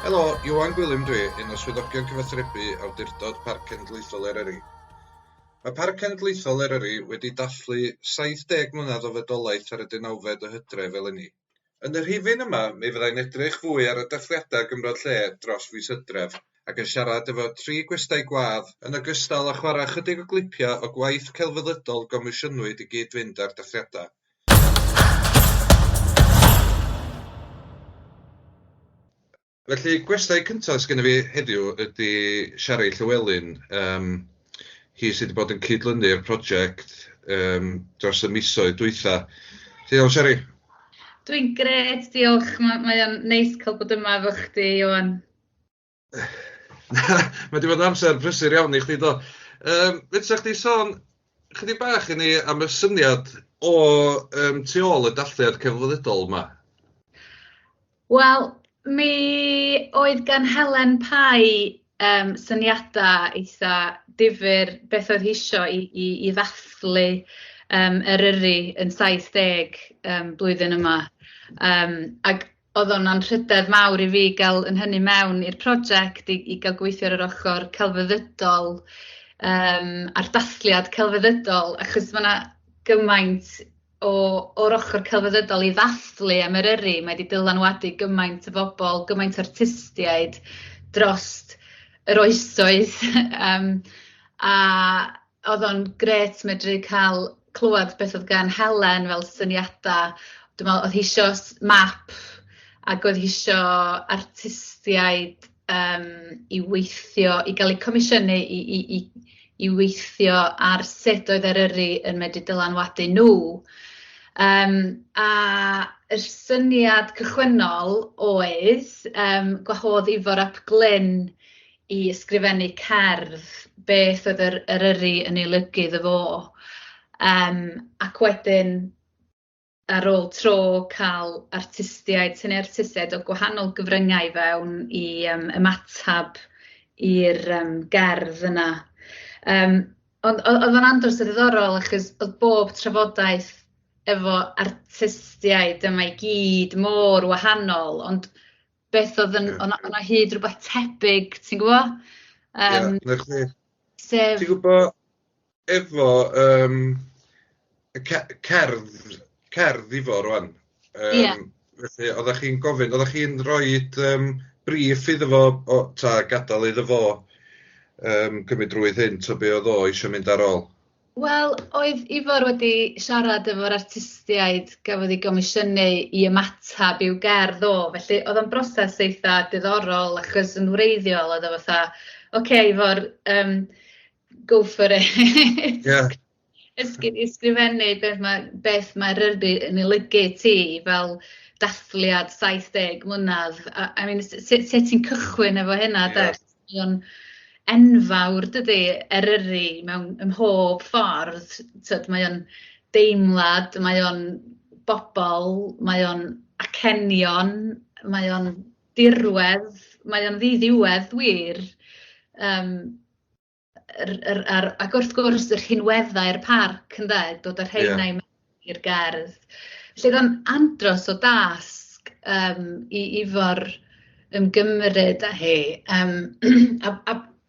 Helo, Ioan Gwilym dwi, un o swyddogion cyfathrebu awdurdod Barc Cenedlaethol Eryri. Mae Barc Cenedlaethol Eryri wedi dathlu 70 mlynedd o fedolaeth ar y 19fed o Hydref eleni. Yn y rhifyn yma, mi fyddai'n edrych fwy ar y dathliadau gymryd lle dros fis Hydref ac yn siarad efo 3 gwestai gwadd yn ogystal â chwarae chydig o clipiau o gwaith celfyddydol gomisiynwyd i gyd-fynd â'r dathliadau. Felly, gwestai cyntaf sgen i fi heddiw ydy Shari Llewelyn. Hi sydd wedi bod yn cydlynu'r prosiect dros y misoedd dwytha. Diolch, Shari. Dwi'n gret, diolch. Mae'n neis cael bod yma efo chdi, Ioan. Mae wedi bod yn amser prysur iawn i chdi, do. Fydda chdi sôn chydig bach i ni am y syniad o tu ôl y dathliad celfyddydol yma? Wel, mi oedd gan Helen Pai syniadau eitha difyr beth oedd hi isio i ddathlu Eryri yn 70 blwyddyn yma. Ac oedd o'n anrhydedd mawr i fi gael yn hynny mewn i'r prosiect i gael gweithio ar yr ochr celfyddydol a'r dathliad celfyddydol, achos mae yna gymaint o'r ochr celfyddydol i ddathlu am Eryri. Mae wedi dylanwadu gymaint o bobl, gymaint artistiaid drost yr oesoedd. A oedd o'n gret medru cael clywed beth oedd gan Helen fel syniadau. Dwi'n meddwl oedd hi isio map ac oedd hi isio artistiaid i weithio, i gael eu comisiynu i weithio ar sut oedd Eryri yn medru dylanwadu nhw. A y syniad cychwynnol oedd gwahodd Barc Glyn i ysgrifennu cerdd beth oedd yr Eryri yn ei lygu iddo fo. Ac wedyn ar ôl tro cael tynnu artistiaid o gwahanol gyfryngau fewn i ymatab i'r gerdd yna. Ond oedd o'n andros o ddiddorol achos oedd bob trafodaeth efo artistiaid yma i gyd mor wahanol, ond beth oedd o'na hyd rhywbeth tebyg, ti'n gwybod? Ie, ti'n gwybod efo cerdd ifo rwan. Felly, oeddech chi'n gofyn, oeddech chi'n rhoi brief iddo fo, ta gadael iddo fo cymryd drwydd hyn, o be oedd o eisiau mynd ar ôl? Wel, oedd Ifor wedi siarad efo'r artistiaid gafodd ei gomisiynu i ymatab i'w gerdd o, felly oedd o'n broses eitha diddorol achos yn wreiddiol oedd o fatha, oce, Ifor, go for it. Yeah. Ysgrifennu beth mae'r Eryri yn ei lygu ti fel dathliad 70 mlynedd. I mean, sut ti'n cychwyn efo hynna, yeah. Enfawr dydy Eryri mewn mhob ffordd. Mae o'n deimlad, mae o'n bobl, mae o'n acenion, mae o'n dirwedd, mae o'n ddiddiwedd wir. Ac wrth gwrs yr rhinweddau'r parc ynde, dod ar rheina i mewn i'r gerdd. Felly oedd o'n andros o dasg i Ifor ymgymryd â hi.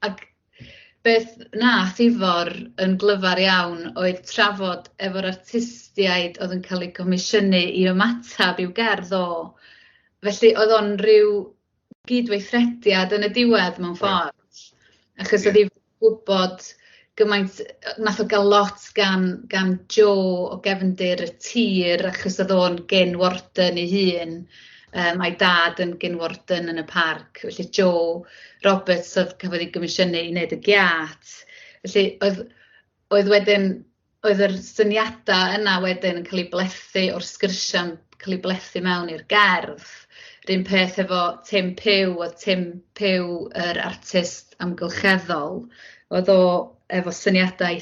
Ac beth nath Ifor yn glyfar iawn oedd trafod efo'r artistiaid oedd yn cael eu comisiynu i ymatab i'w gerdd o. Felly oedd o'n rhyw gydweithrediad yn y diwedd mewn ffordd. Achos oedd Ifor gwybod gymaint, nath o gael lot gan Joe o gefndir y tir, achos oedd o'n gyn-warden ei hun, a'i dad yn gyn-warden yn y parc. Felly Joe Roberts oedd cafodd ei gomisiynu i wneud y giat. Felly oedd yr syniadau yna wedyn yn cael ei blethu o'r sgyrsiau'n cael ei blethu mewn i'r gerdd. R'un peth efo Tim Pew, oedd Tim Pew yr artist amgylcheddol, oedd o efo syniadau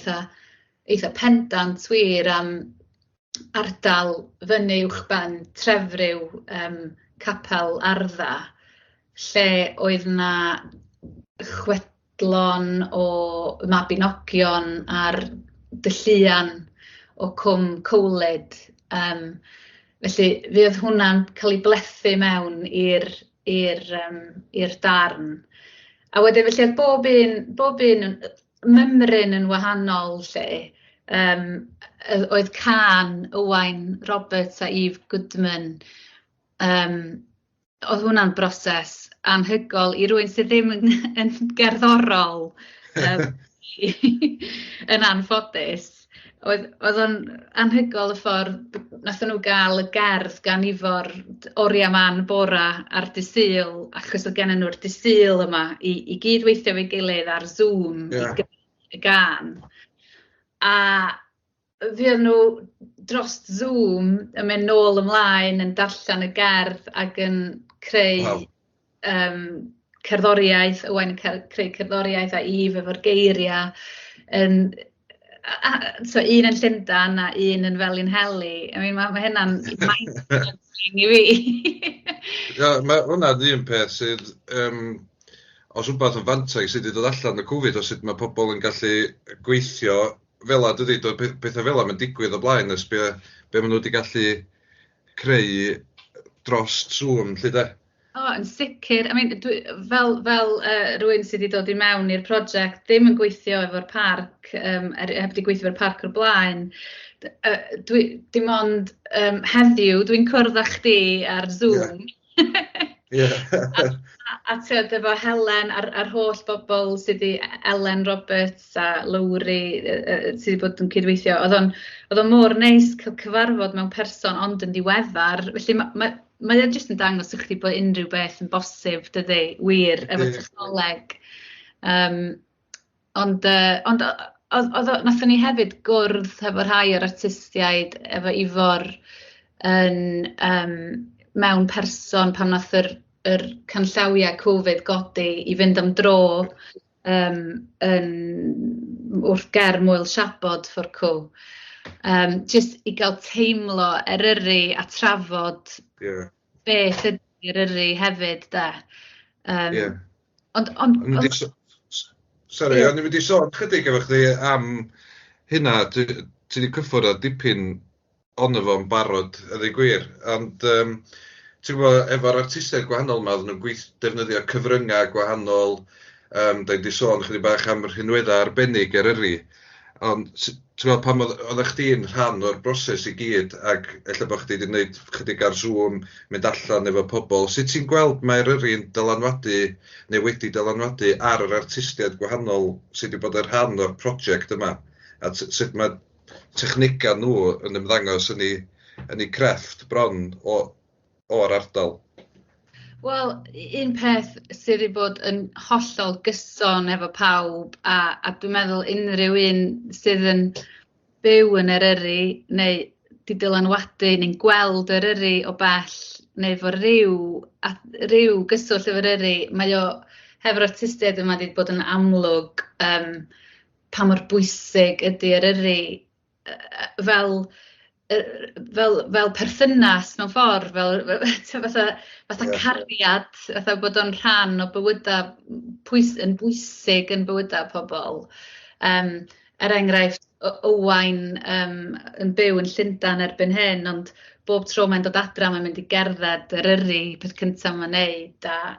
eitha pendant wir am ardal fyny uwchben trefryw capel ardda, lle oedd yna chwedlon o mabinogion a'r dylluan o Cwm Cowlyd. Felly fydd hwnna'n cael ei blethu mewn i'r darn. A wedyn felly bob un mymryn yn wahanol lle. Oedd Can, Ioan Roberts a Eve Goodman. Oedd hwnna'n broses anhygoel i rywun sydd ddim yn gerddorol yn anffodus. Oedd o'n anhygoel y ffordd nathon nhw gael y gerdd gan ifor oriau man bora ar dy' Sul, achos oedd gennyn nhw'r dy' Sul yma i gydweithio efo'i gilydd ar Zoom i gan. A fuodd nhw dros Zoom yn mynd nôl ymlaen yn darllen y gerdd ac yn creu cerddoriaeth, Owain yn creu cerddoriaeth a Eve efo'r geiriau. So un yn Llundain a un yn Felinheli. Mae hynna'n mind-blowing i fi. Mae hwnna'n un peth sydd, os rhywbeth yn fantag sydd wedi dod allan y Covid, o sut mae pobl yn gallu gweithio fel a dydy, pethau fel am yn digwydd o blaen, ys be maen nhw wedi gallu creu dros Zoom, lle de? Yn sicr. Fel rhywun sydd wedi dod i mewn i'r prosiect, ddim yn gweithio efo'r parc, heb wedi gweithio efo'r parc o'r blaen, dim ond heddiw, dwi'n cwrdd â chdi ar Zoom. A tyd efo Helen a'r holl bobl sydd wedi, Ellen Roberts a Lowry sydd wedi bod yn cydweithio. Oedd o'n mor neis cael cyfarfod mewn person ond yn ddiweddar. Felly mae o jyst yn dangos i chdi bod unrhyw beth yn bosib, dydy, wir, efo technoleg. Ond nathon ni hefyd gwrdd efo rhai o'r artistiaid efo ifor mewn person pan nath yr canllawiau Covid godi i fynd am dro wrth ger Mwyl Siabod ffor' Cw. Jyst i gael teimlo Eryri a trafod beth ydy'r Eryri hefyd, de. Sori, o'n i'n mynd i sôn chydig efo chdi am hynna. Ti wedi cyffwrdd â dipyn ono fo'n barod, a ddweud gwir. Ond ti'n gwybod, efo'r artistiaid gwahanol yma, oedden nhw'n defnyddio cyfryngau gwahanol. Da ni wedi sôn chydig bach am rhinweddau arbennig Eryri. Ond ti'n gwybod, pam oeddech chdi'n rhan o'r broses i gyd, ac ella bod chdi wedi gwneud chydig ar Zoom, mynd allan efo pobl, sut ti'n gweld mae Eryri'n dylanwadu, neu wedi dylanwadu ar yr artistiaid gwahanol sydd wedi bod yn rhan o'r prosiect yma, a sut mae technegau nhw yn ymddangos yn ei crefft bron o'r ardal? Wel, un peth sydd wedi bod yn hollol gyson efo pawb, a dwi'n meddwl unrhyw un sydd yn byw yn Eryri, neu di dylanwadu, neu'n gweld Eryri o bell, neu efo ryw gyswllt efo Eryri, mae o hefo'r artistiaid yma wedi bod yn amlwg pa mor bwysig ydy Eryri fel perthynas mewn ffordd, fatha cariad, fatha bod o'n rhan o bywydau yn bwysig yn bywydau pobl. Enghraifft, Owain yn byw yn Llundain erbyn hyn, ond bob tro mae'n dod adra, mae'n mynd i gerdded Eryri, peth cyntaf mae'n neud. A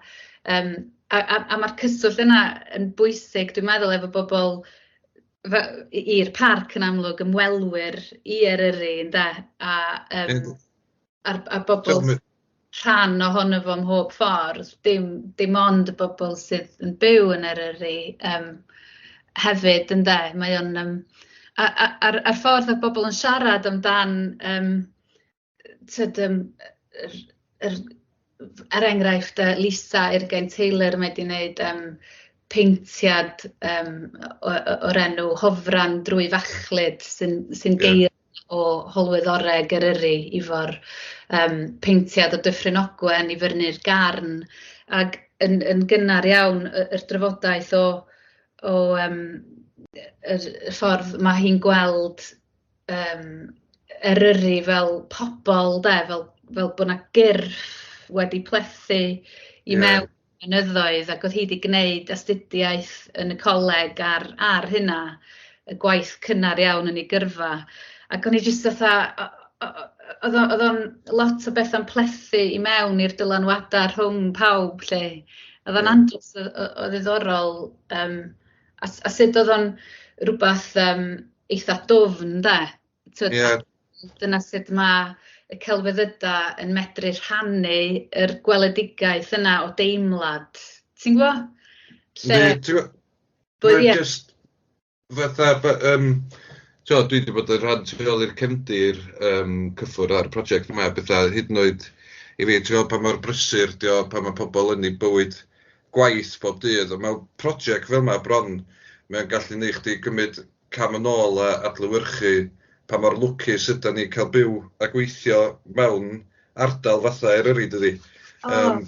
mae'r cyswllt yna yn bwysig, dwi'n meddwl, efo bobl i'r parc yn amlwg, ymwelwyr i Eryri, ynde, a bobl rhan ohono fo mhob ffordd, dim ond y bobl sydd yn byw yn Eryri hefyd, ynde. Mae o'n a'r ffordd y bobl yn siarad amdan enghraifft Lisa Urgain Taylor, mae wedi gwneud peintiad o'r enw Hofran drwy Fachlyd sy'n geir o holwyddoreg Eryri efo'r peintiad o Dyffryn Ogwen i fyny'r garn ac yn gynnar iawn yr drafodaeth o y ffordd mae hi'n gweld Eryri fel pobl fel bod yna gyrff wedi plethu i mewn mynyddoedd ac oedd hi wedi gwneud astudiaeth yn y coleg ar hynna, y gwaith cynnar iawn yn ei gyrfa. Ac o'n i jyst fatha, oedd o'n lot o bethau'n plethu i mewn i'r dylanwadau rhwng pawb lle. Oedd o'n andros o ddiddorol, a sut oedd o'n rhywbeth eitha dwfn, de? Dyna sut mae y celfyddydau yn medru rhannu yr gweledigaeth yna o deimlad. Ti'n gwybod? Mae'n just fatha, dwi wedi bod yn rhan i'r cefndir cyffwr ar y prosiect yma, bethau hyd yn oed i fi, ti'n gwybod pa mor brysur, pa mae pobl yn ei bywyd gwaith bob dydd, ond mewn prosiect fel yma bron, mae'n gallu neud chdi gymryd cam yn ôl a adlewyrchu pa mor lwcus ydyn ni cael byw a gweithio mewn ardal fatha Eryri, dydi? Yn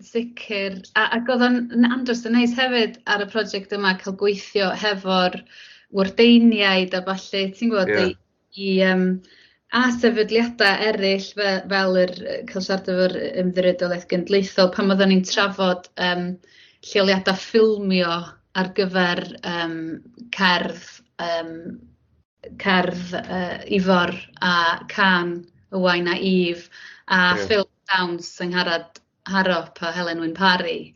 sicr. Ac oedd o'n andros yn neis hefyd ar y prosiect yma cael gweithio hefo'r wardeiniaid a falle, ti'n gwybod, a sefydliadau eraill fel yr Cylsiarad efo'r Ymddiriedolaeth Genedlaethol pan oedden ni'n trafod lleoliadau ffilmio ar gyfer cerdd Ifor a Can Owain a Eve a ffilm Dawns yng Ngharad Harop a Helen Wyn Parry.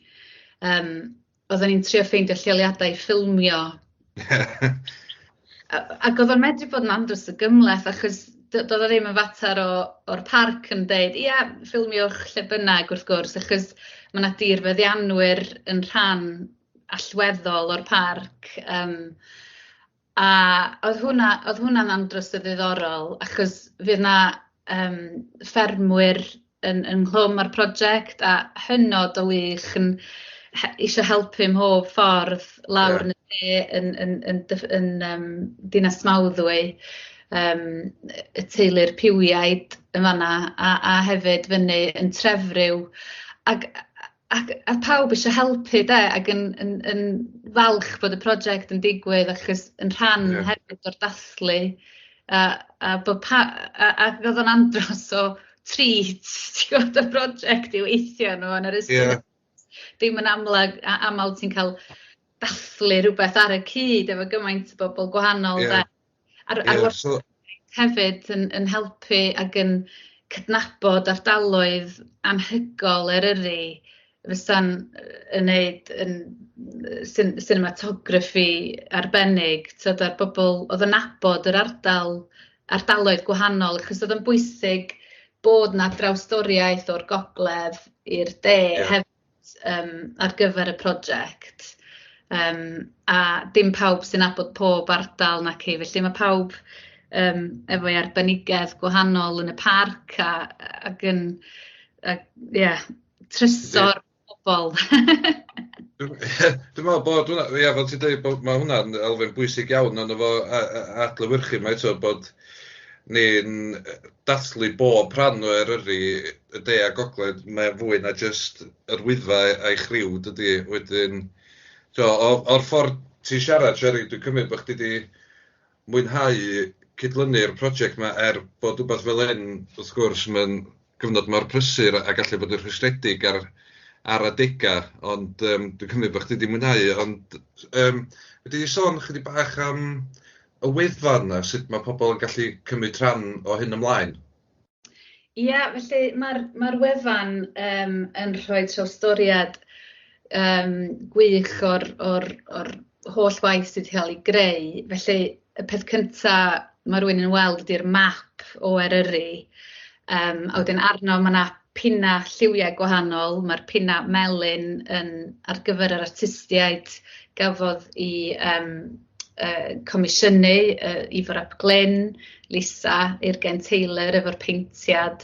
Oedden ni'n trio ffeindio lleoliadau ffilmio. Ac oedd o'n medru bod yn andros o gymleth achos doedd o ddim yn fater o'r parc yn dweud, ffilmiwch lle bynnag wrth gwrs, achos mae yna dirfeddianwyr yn rhan allweddol o'r parc. A oedd hwnna'n andros o ddiddorol, achos fydd yna ffermwyr yn nghlwm ar prosiect a hynod o wych yn eisiau helpu mhob ffordd lawr yn y de yn Dinas Mawddwy, y teulu'r Piwiaid yn fan'na a hefyd fyny yn Trefryw a pawb eisiau helpu de ac yn falch bod y prosiect yn digwydd achos yn rhan hefyd o'r dathlu a oedd o'n andros o treat, ti'n gwybod, y prosiect i weithio nhw yn yr ystod. Dim yn aml ti'n cael dathlu rhywbeth ar y cyd efo gymaint o bobl gwahanol. A'r hefyd yn helpu ac yn cydnabod ardaloedd anhygoel Eryri fysa'n wneud cinematography arbennig, ar bobl oedd yn nabod yr ardaloedd gwahanol, achos oedd yn bwysig bod na drawstoriaeth o'r gogledd i'r de hefyd ar gyfer y prosiect. A dim pawb sy'n nabod pob ardal nac i, felly mae pawb efo'i arbenigedd gwahanol yn y parc ac yn tryso'r bobl. Dwi'n meddwl bod hwnna, fel ti'n dweud, mae hwnna'n elfen bwysig iawn ond efo adlewyrchu mae eto bod ni'n dathlu bob rhan o Eryri y de a gogledd, mae fwy na jyst yr Wyddfa a'i chriw, dydy. Wedyn, o'r ffordd ti'n siarad, Shari, dwi'n cymryd bod chdi wedi mwynhau cydlynu'r prosiect yma bod rhywbeth fel hyn, wrth gwrs, mae'n gyfnod mor prysur a gallu bod yn rhwystredig ar adegau, ond dwi'n cymryd bod chdi wedi mwynhau, ond wedi sôn chydig bach am y weddfan a sut mae pobl yn gallu cymryd rhan o hyn ymlaen. Felly mae'r wefan yn rhoi trawstoriad gwych o'r holl waith sydd wedi cael ei greu. Felly y peth cyntaf mae rhywun yn weld ydy'r map o Eryri. A wedyn arno mae yna pinna lliwiau gwahanol. Mae'r pinna melyn ar gyfer yr artistiaid gafodd i comisiynu Ifor ap Glyn, Lisa, Urgen Taylor efo'r peintiad.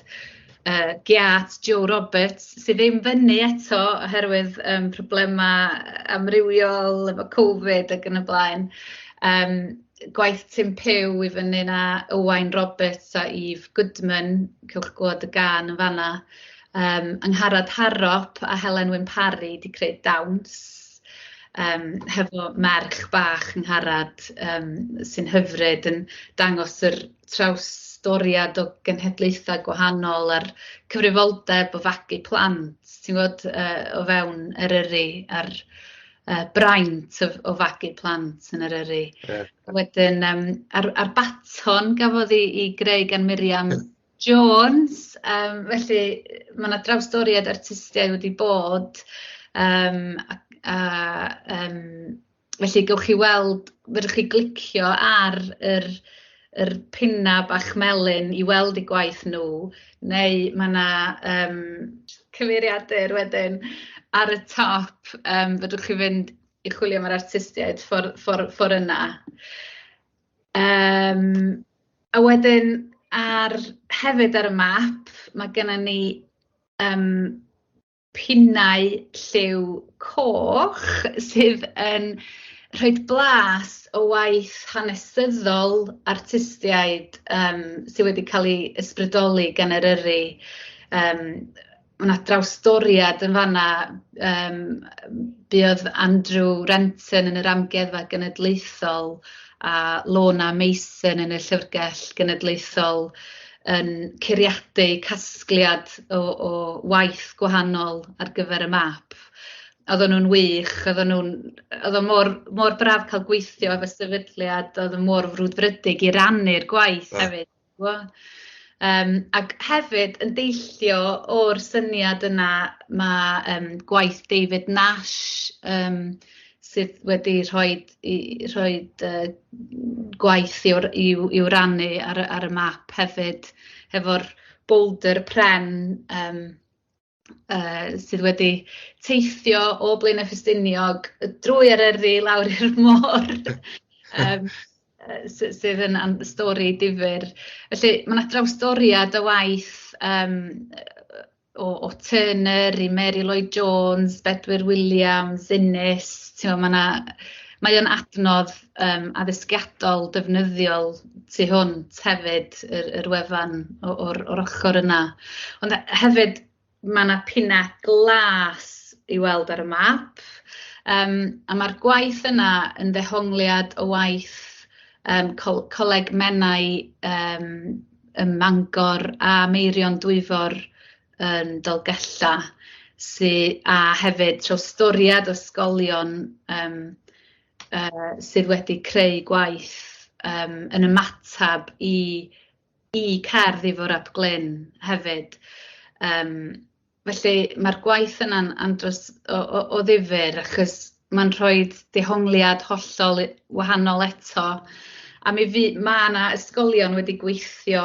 giat Joe Roberts, sydd ddim fyny eto oherwydd problemau amrywiol efo Covid ac yn y blaen. Gwaith Tim Pew i fyny na Ioan Roberts a Eve Goodman, cewch glwad y gan yn fanna. Angharad Harrop a Helen Wyn Parry wedi creu dawns hefo merch bach Angharad sy'n hyfryd yn dangos yr trawstoriad o genhedlaethau gwahanol a'r cyfrifoldeb o fagu plant, ti'n gwybod, o fewn Eryri a'r braint o fagu plant yn Eryri. Yeah. Wedyn, ar baton gafodd i greu gan Miriam Jones, felly mae yna drawstoriad artistiaid wedi bod, felly gewch chi weld, fydwch chi glicio ar yr pinna bach melyn i weld eu gwaith nhw, neu mae yna cyfeiriadur wedyn ar y top, fydwch chi fynd i chwilio am yr artistiaid ffor yna. A wedyn, hefyd ar y map, mae gennym ni pinnau lliw coch sydd yn rhoi blas o waith hanesyddol artistiaid sydd wedi cael ei ysbrydoli gan Eryri. Mae yna drawstoriad yn fanna, buodd Andrew Renton yn yr Amgueddfa Genedlaethol a Lona Mason yn y Llyfrgell Genedlaethol yn curiadu casgliad o waith gwahanol ar gyfer y map. Oedden nhw'n wych, oedd mor braf cael gweithio efo sefydliad, oedd mor frwdfrydig i rannu'r gwaith hefyd. Ac hefyd yn deillio o'r syniad yna mae gwaith David Nash sydd wedi rhoi gwaith i'w rannu ar y map hefyd, hefo'r boulder pren sydd wedi teithio o Blaenau Ffestiniog drwy Eryri lawr i'r môr. Sydd yn stori difyr. Felly mae yna drawstoriad o waith o Turner i Mary Lloyd Jones, Bedwyr Williams, Innes. Mae o'n adnodd addysgiadol defnyddiol tu hwnt hefyd, yr wefan o'r ochr yna. Ond hefyd mae yna pinnau glas i weld ar y map. A mae'r gwaith yna yn ddehongliad o waith coleg Menau ym Mangor a Meirion Dwyfor yn Dolgella a hefyd trawstoriad o ysgolion sydd wedi creu gwaith yn ymatab i cerdd i Barc Glyn hefyd. Felly mae'r gwaith yna'n andros o ddifyr achos mae'n rhoi dehongliad hollol wahanol eto. A mae yna ysgolion wedi gweithio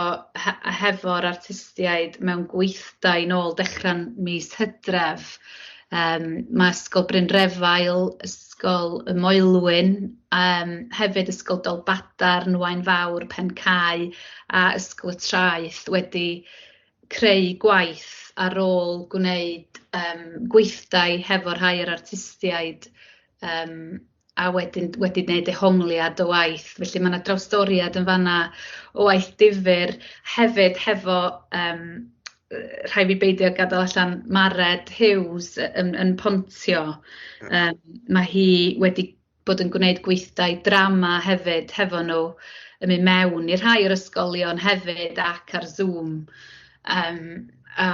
hefo'r artistiaid mewn gweithdai nôl dechrau'n mis Hydref. Mae ysgol Bryn Refael, ysgol y Moelwyn, hefyd ysgol Dolbadar, Nwaen Fawr, Pencau a ysgol y Traeth wedi creu gwaith ar ôl gwneud gweithdai hefo'r rhai o'r artistiaid a wedi gwneud dehongliad o waith. Felly mae yna drawstoriad yn fanna o waith difyr hefyd hefo rhai fi beidio gadael allan Mared Hughes yn Pontio. Mae hi wedi bod yn gwneud gweithdai drama hefyd hefo nhw yn mynd mewn i rhai o'r ysgolion hefyd ac ar Zoom. A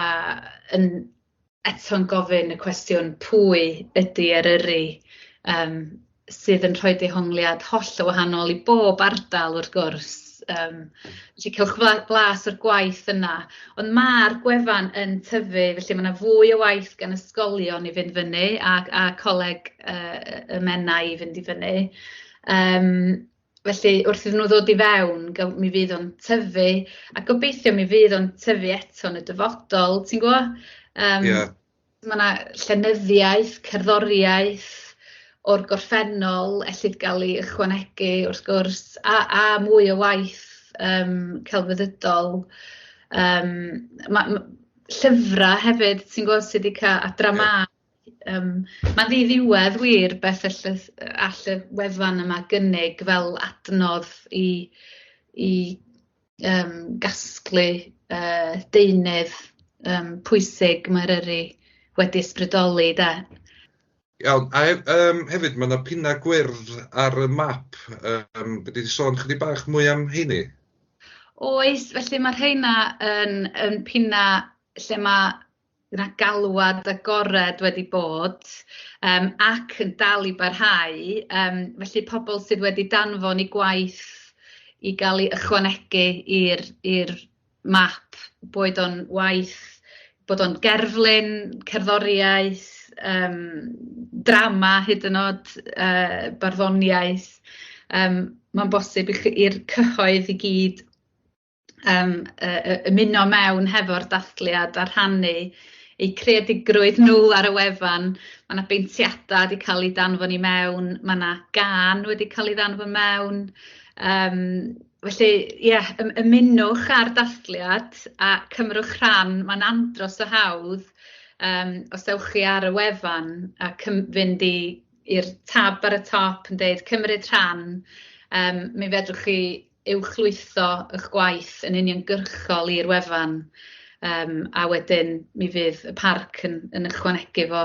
eto'n gofyn y cwestiwn pwy ydy Eryri sydd yn rhoi dehongliad holl o wahanol i bob ardal wrth gwrs. Felly cewch blas o'r gwaith yna, ond mae'r gwefan yn tyfu, felly mae yna fwy o waith gan ysgolion i fynd fyny a coleg y Menau i fynd i fyny. Felly wrth iddyn nhw ddod i fewn, mi fydd o'n tyfu, a gobeithio mi fydd o'n tyfu eto yn y dyfodol, ti'n gwybod? Mae yna llenyddiaeth, cerddoriaeth o'r gorffennol, ellid gael ei ychwanegu wrth gwrs, a mwy o waith celfyddydol. llyfrau hefyd, ti'n gwybod sydd wedi cael a dramâu. Mae'n ddiddiwedd wir beth all y wefan yma gynnig fel adnodd i gasglu deunydd pwysig mae Eryri wedi ysbrydoli, da. Iawn, a hefyd mae yna pinna gwyrdd ar y map. Wedi sôn chydig bach mwy am heini? Oes, felly mae rheina yn pinna lle mae galwad agored wedi bod ac yn dal i barhau. Felly pobl sydd wedi danfon i gwaith i gael ei ychwanegu i'r map, bod o'n waith, bod o'n gerflun, cerddoriaeth, drama hyd yn oed, barddoniaeth. Mae'n bosib i'r cyhoedd i gyd ymuno mewn hefo'r dathliad a rhannu eu creadigrwydd nhw ar y wefan. Mae yna beintiadau wedi cael ei danfon i mewn, mae yna gân wedi cael ei danfon mewn. Felly, ymunwch ar dathliad a cymrwch rhan. Mae'n andros o hawdd os ewch chi ar y wefan a fynd i'r tab ar y top yn deud cymryd rhan. Mi fedrwch chi uwchlwytho eich gwaith yn uniongyrchol i'r wefan, a wedyn mi fydd y parc yn ychwanegu fo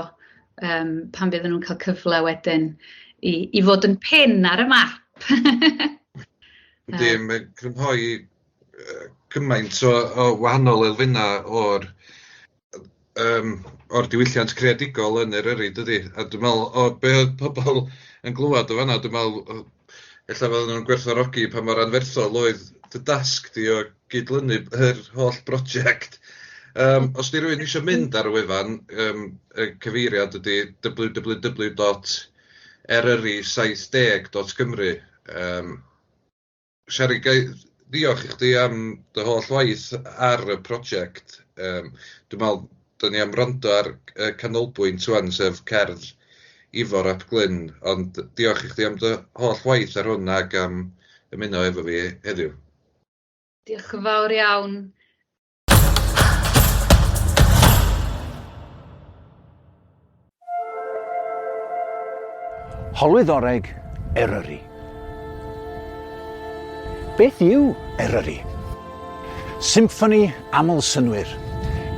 pan fydden nhw'n cael cyfle wedyn i fod yn pin ar y map. Ydy, mae'n crynhoi cymaint o wahanol elfennau o'r diwylliant creadigol yn Eryri, dydy. A dwi'n meddwl, be oedd pobl yn glwad o fanna, dwi'n meddwl, ella fydden nhw'n gwerthfawrogi pa mor anferthol oedd dy dasg di o gydlynu yr holl brosiect. Os di rhywun eisiau mynd ar y wefan, y cyfeiriad ydy www.eryri70.gymru. Shari, diolch i chdi am dy holl waith ar y prosiect. Dwi'n meddwl, da ni am rando ar canolbwynt wan, sef cerdd Ifor ap Glyn, ond diolch i chdi am dy holl waith ar hwn ac am ymuno efo fi heddiw. Diolch yn fawr iawn. Holwyddoreg Eryri. Beth yw Eryri? Symffoni aml synwyr.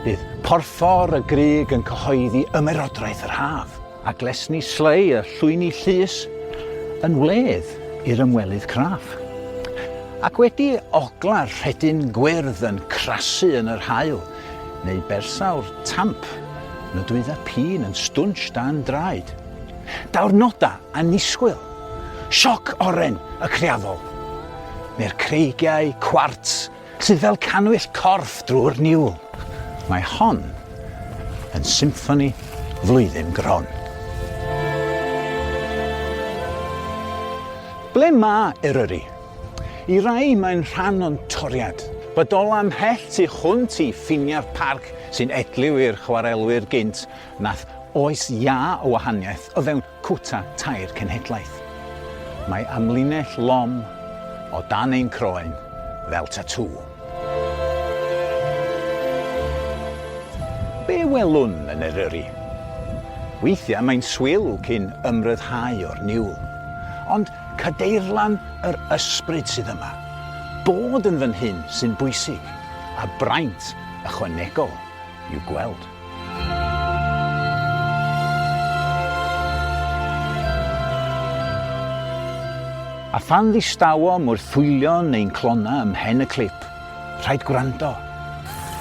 Bydd porffor y gryg yn cyhoeddi ymerodraeth yr haf, a glesni slei y llwyni llys yn wledd i'r ymwelydd craff. Ac wedi ogla'r rhedyn gwyrdd yn crasu yn yr haul, neu bersawr tamp, nodwydda pîn yn stwnch dan draed. Dawrnoda anisgwyl, sioc oren y creafol. Mae'r creigiau cwarts sydd fel canwyll corff drwy'r niwl. Mae hon yn symffoni flwyddyn gron. Ble mae Eryri? I rai mae'n rhan o'n toriad, bydol amhell tu hwnt i ffiniau'r parc sy'n edliw i'r chwarelwyr gynt, nath oes ia o wahaniaeth o fewn cwta tair cenhedlaeth. Mae amlinell lom o dan ein croen fel tatŵ. Be welwn yn Eryri? Weithiau mae'n swil cyn ymryddhau o'r niwl, ond cadeirlan yr ysbryd sydd yma. Bod yn fan hyn sy'n bwysig, a braint ychwanegol i'w gweld. A phan ddistawo mwrthwylio neu'n clona ym mhen y clip, rhaid gwrando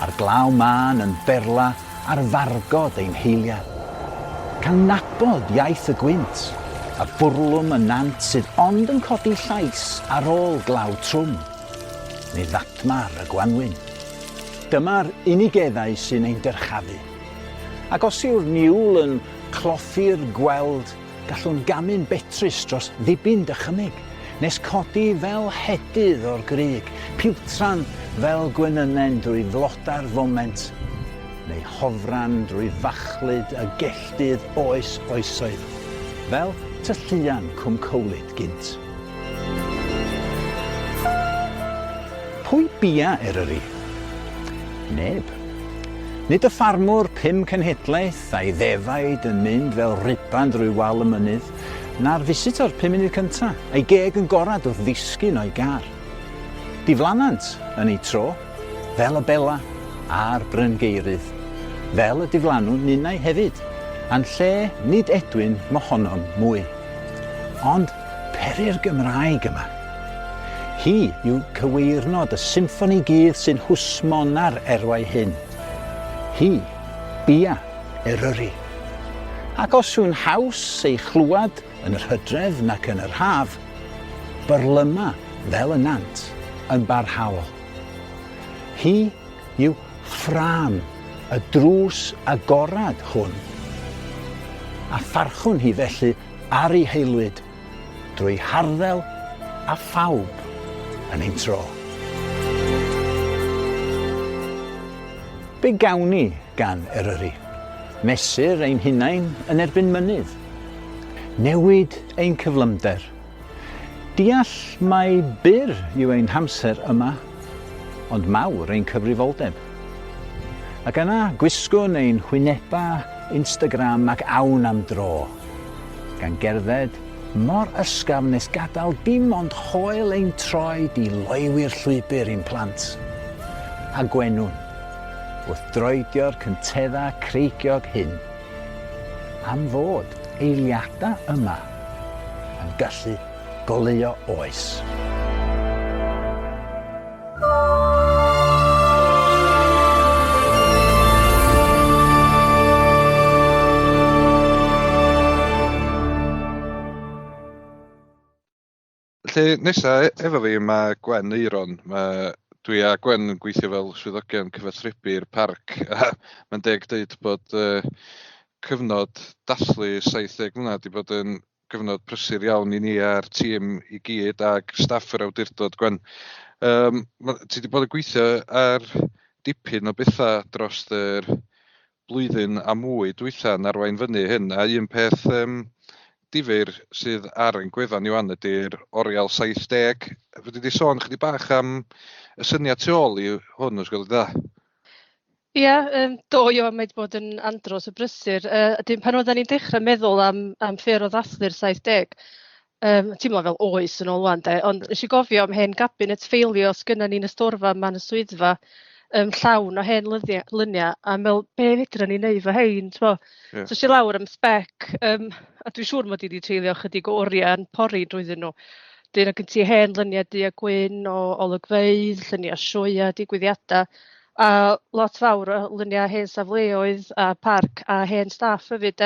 ar glaw man yn berla ar fargod ein heiliad. Can nabod iaith y gwynt, a bwrlwm y nant sydd ond yn codi llais ar ôl glaw trwm, neu ddatmar y gwanwyn. Dyma'r unigeddau sy'n ein dyrchafu. Ac os yw'r niwl yn clothu'r gweld, gallwn gamu'n betrus dros ddibyn dychymyg, nes codi fel hedydd o'r gryg, piwtran fel gwenynnen drwy floda'r foment, neu hofran drwy fachlyd y gelldydd oes oesoedd, fel tylluan cwm cowlyd gynt. Pwy bia Eryri? Neb. Nid y ffarmwr 5 cenhedlaeth a'i ddefaid yn mynd fel riban drwy wal y mynydd, na'r visitor 5 munud cyntaf, a'i geg yn gorad wrth ddisgyn o'i gar. Diflannant yn ei tro, fel y bela a'r bryngeirydd, fel y diflannwn ninnau hefyd, a'n lle nid Edwin mohonom mwy. Ond peri'r Gymraeg yma. Hi yw cyweirnod y symffoni gydd sy'n hwsmona'r erwau hyn. Hi, Bia Eryri. Ac os yw'n haws ei chlywad yn yr Hydref nac yn yr haf, byrlyma fel y nant yn barhaol. Hi yw ffram y drws agorad hwn. A pharchwn hi felly ar ei heilwyd drwy harddel a phawb yn ein tro. Be gawn ni gan Eryri? Mesur ein hunain yn erbyn mynydd. Newid ein cyflymder. Deall mai byr yw ein hamser yma, ond mawr ein cyfrifoldeb. Ac yna gwisgwn ein hwyneba Instagram ac awn am dro, gan gerdded mor ysgafn nes gadael dim ond hoel ein troed i loiwi'r llwybr i'n plant. A Gwenwn, wrth droedio'r cyntedda creigiog hyn, am fod eiliadau yma yn gallu goleuo oes. Felly nesa efo fi mae Gwen Aeron. Dwi a Gwen yn gweithio fel swyddogion cyfathrebu'r parc. Mae'n deg dweud bod cyfnod dathlu 70 mlynedd wedi bod yn gyfnod prysur iawn i ni a'r tîm i gyd ac staff yr awdurdod, Gwen. Ti wedi bod yn gweithio ar dipyn o bethau dros yr blwyddyn a mwy dwytha'n arwain fyny hyn, a un peth difyr sydd ar ein gwefan Ioan ydy'r oriel 70. Fyddi wedi sôn chydig bach am y syniad tu ôl i hwn, os gweld dda? Ia, do Ioan, mae wedi bod yn andros o brysur. Ydyn pan oedden ni'n dechrau meddwl am ffurf o ddathlu'r 70, teimlo fel oes yn ôl wan, ond nes i gofio am hen gabinet ffeilio sgynna ni'n ystorfa ma'n y swyddfa, llawn o hen lyniau, a meddwl, be fedra ni'n neud fo hein? So si lawr am spec, a dwi'n siŵr mod i wedi treulio chydig o oriau yn pori drwyddyn nhw. Dyn ac yn ti hen lyniau du a gwyn o olygfeydd, lyniau sioia, digwyddiadau, a lot fawr o lyniau hen safleoedd a parc a hen staff hefyd.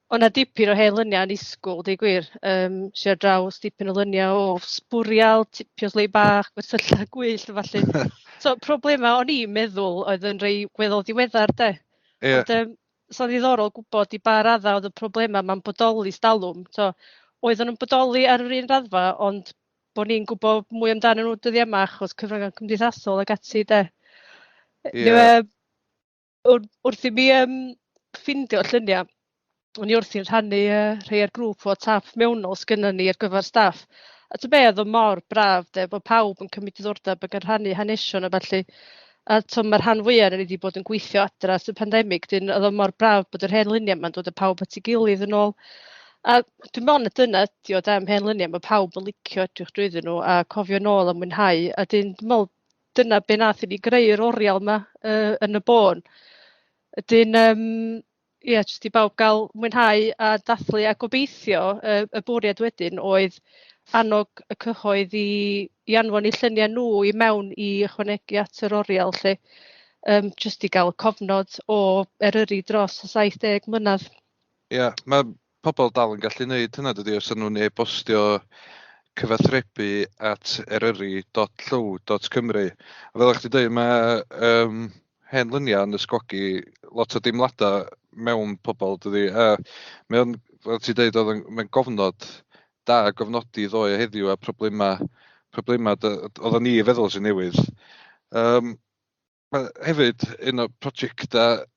Ond na dipyn o hen lyniau yn isgwl, di gwir. Si ar draws dipyn o lyniau o sbwrial, tipios lei bach, gwersylla gwyllt, falle. So problema o'n i'n meddwl oedd yn rhai weddol ddiweddar, de. Ond so'n ddiddorol gwybod i ba radda oedd y problema ma'n bodoli stalwm. So, oedden nhw'n bodoli ar yr un raddfa, ond bod ni'n gwybod mwy amdano nhw dyddi yma achos cyfryngau cymdeithasol ag ati, de. Wrth i mi ffindio lluniau, o'n i wrthi'n rhannu rhai ar grŵp o tap mewnol sgynna ni ar gyfer staff. A ty be, oedd o mor braf, de, bod pawb yn cymryd diddordeb ac yn rhannu hanesion a felly. A mae'r rhan fwyaf yn wedi bod yn gweithio adra sy'n pandemig, dyn oedd o mor braf bod yr hen lyniau ma'n dod y pawb at ei gilydd yn ôl. A dwi'n meddwl na dyna ydi o am hen lyniau, mae pawb yn licio edrych drwyddyn nhw a cofio nôl a mwynhau. A dwi'n meddwl dyna be nath i ni greu'r oriel yma yn y bôn. Jyst i bawb gael mwynhau a dathlu a gobeithio y bwriad wedyn oedd annog y cyhoedd i anfon eu lluniau nhw i mewn i ychwanegu at yr oriel, lle jyst i gael cofnod o Eryri dros y 70 mlynedd. Ia, mae pobl dal yn gallu neud hynna, dydy, os ydyn nhw'n e-bostio cyfathrebu at eryri.llyw.cymru. A fel o'ch ti dweud, mae hen lyniau yn ysgogi lot o deimladau mewn pobl, dydy. Mae'n, fel ti dweud, mae'n gofnod da gofnodi ddoe heddiw a problema oedden ni i feddwl sy'n newydd. Hefyd, un o prosiectau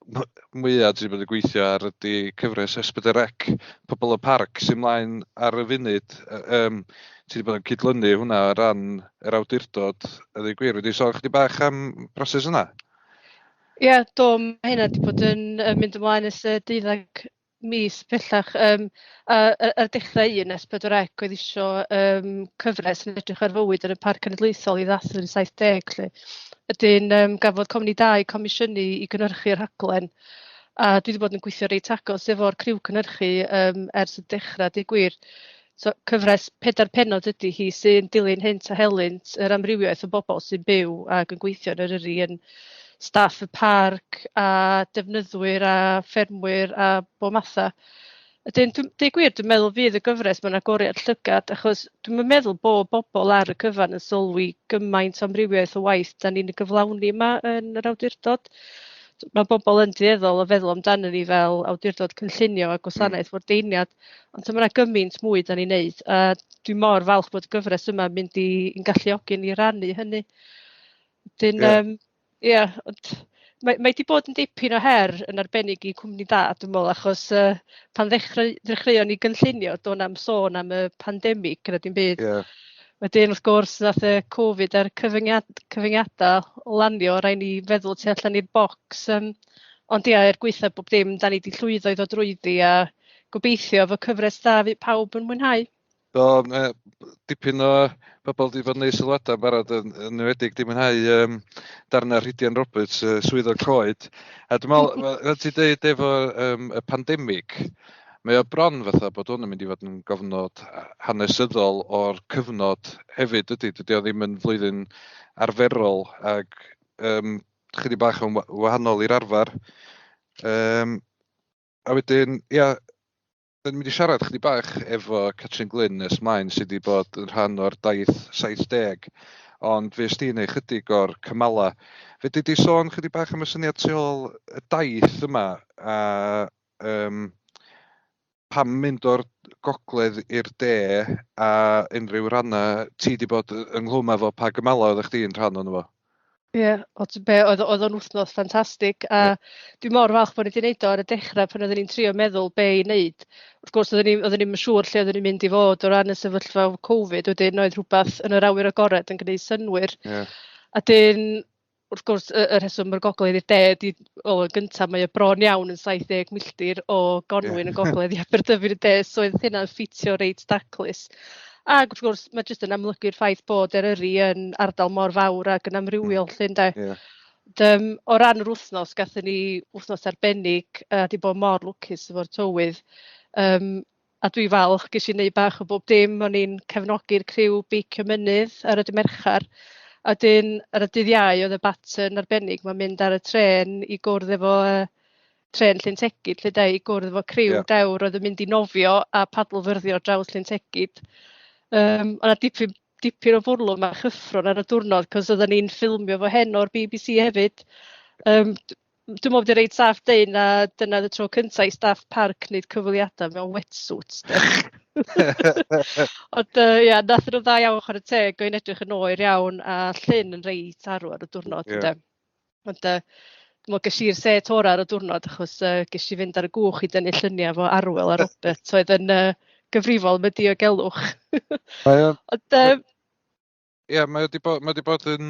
mwyaf sy'n bod yn gweithio ar ydy cyfres S4C, pobl y parc sy'n mlaen ar y funud. Ti wedi bod yn cydlynu hwnna o ran yr awdurdod, a ddweud gwir, wedi sôn chydig bach am broses yna? Ie, do, mae hynna wedi bod yn mynd ymlaen ys 12 mis bellach. Ar dechrau un S4C oedd isio cyfres yn edrych ar fywyd yn y Parc Cenedlaethol i ddathlu yn 70. Lle. Ydyn gafodd Cwmni 2 comisiynu i gynhyrchu'r rhaglen. A dwi wedi bod yn gweithio reit agos efo'r criw cynhyrchu ers y dechrau, di gwir. So, cyfres 4 pennod ydy hi sy'n dilyn hynt a helynt yr amrywiaeth o bobl sy'n byw ac yn gweithio yn Eryri yn staff y parc a defnyddwyr a ffermwyr a bob matha. Ydyn, dwi'n gwir, dwi'n meddwl fydd y gyfres mewn agoriad llygad, achos dwi'n meddwl bod bobl ar y cyfan yn sylwi gymaint o amrywiaeth o waith da ni'n y gyflawni yma yn yr awdurdod. Mae bobl yn dueddol o feddwl amdano ni fel awdurdod cynllunio a gwasanaeth fwrdeiniad, ond mae yna gymaint mwy da ni'n neud, a dwi'n mor falch bod y gyfres yma mynd i'n galluogi ni rannu hynny. Mae wedi bod yn dipyn o her yn arbennig i cwmni da, dwi'n meddwl, achos pan ddechreuon ni gynllunio, do'n am sôn am y pandemig gyda dim byd. Wedyn, wrth gwrs, nath y Covid a'r cyfyngiadau lanio, rai ni feddwl tu allan i'r bocs. Ond ia, gweithio bob dim, da ni wedi llwyddo i ddod drwyddi a gobeithio fo cyfres da fydd pawb yn mwynhau. Do, dipyn o bobl wedi bod yn neud sylwadau barod yn enwedig di mwynhau darna Rhidian Roberts, swyddog coed. A dwi'n meddwl, ti dweud efo y pandemig, mae o bron fatha bod hwn yn mynd i fod yn gofnod hanesyddol o'r cyfnod hefyd ydy. Dydy o ddim yn flwyddyn arferol ac chydig bach yn wahanol i'r arfer. A wedyn, ia, dyn mynd i siarad chydig bach efo Catrin Glyn nes mlaen sydd wedi bod yn rhan o'r daith 70, ond fe ysdi neu chydig o'r cymala. Fe di sôn chydig bach am y syniad tu ôl y daith yma a pam mynd o'r gogledd i'r de a unrhyw ranna ti di bod ynglwm efo pa gymala oedd chdi yn rhan o'n efo? Ie, oedd o'n wythnos ffantastig, a dwi'n mor falch bod ni wedi gwneud o ar y dechrau pan oedden ni'n trio meddwl be i wneud. Wrth gwrs, oedden ni'n siŵr lle oedden ni'n mynd i fod o ran y sefyllfa o Covid, wedyn oedd rhywbeth yn yr awyr agored yn gwneud synwyr. A dyn, wrth gwrs, y rheswm yr gogledd i'r de, yn gyntaf mae o bron iawn yn 70 milltir o Gonwyn y gogledd i Aberdyfi y de, so oedd hynna'n ffitio reit daclus. Ac wrth gwrs, mae jyst yn amlygu'r ffaith bod Eryri yn ardal mor fawr ac yn amrywiol llyn de. O ran yr wythnos, gathon ni wythnos arbennig, a di bod mor lwcus efo'r tywydd. A dwi falch, ges i wneud bach o bob dim, o'n i'n cefnogi'r criw beicio mynydd ar y dy Merchar. A dyn, ar y dydd Iau, oedd y baton arbennig, mae'n mynd ar y tren i gwrdd efo tren Llyn Tegid, lle de, i gwrdd efo criw dewr oedd yn mynd i nofio a padlfyrddio draws Llyn Tegid. O'na dipyn o fwrlwm a chyffron ar y diwrnod, cos oedden ni'n ffilmio fo hen o'r BBC hefyd. Dwi'n meddwl bod reit saff deud na dyna y tro cyntaf i staff parc wneud cyfweliadau mewn wetsuits. Ond nath nhw dda iawn chwarae teg o'n edrych yn oer iawn a llyn yn reit arw ar y diwrnod. Ond dwi'n meddwl ges i'r set ora ar y diwrnod achos ges i fynd ar y gwch i dynnu lluniau fo Arwel a Robert oedd yn gyfrifol mae diogelwch. Ie, mae wedi bod yn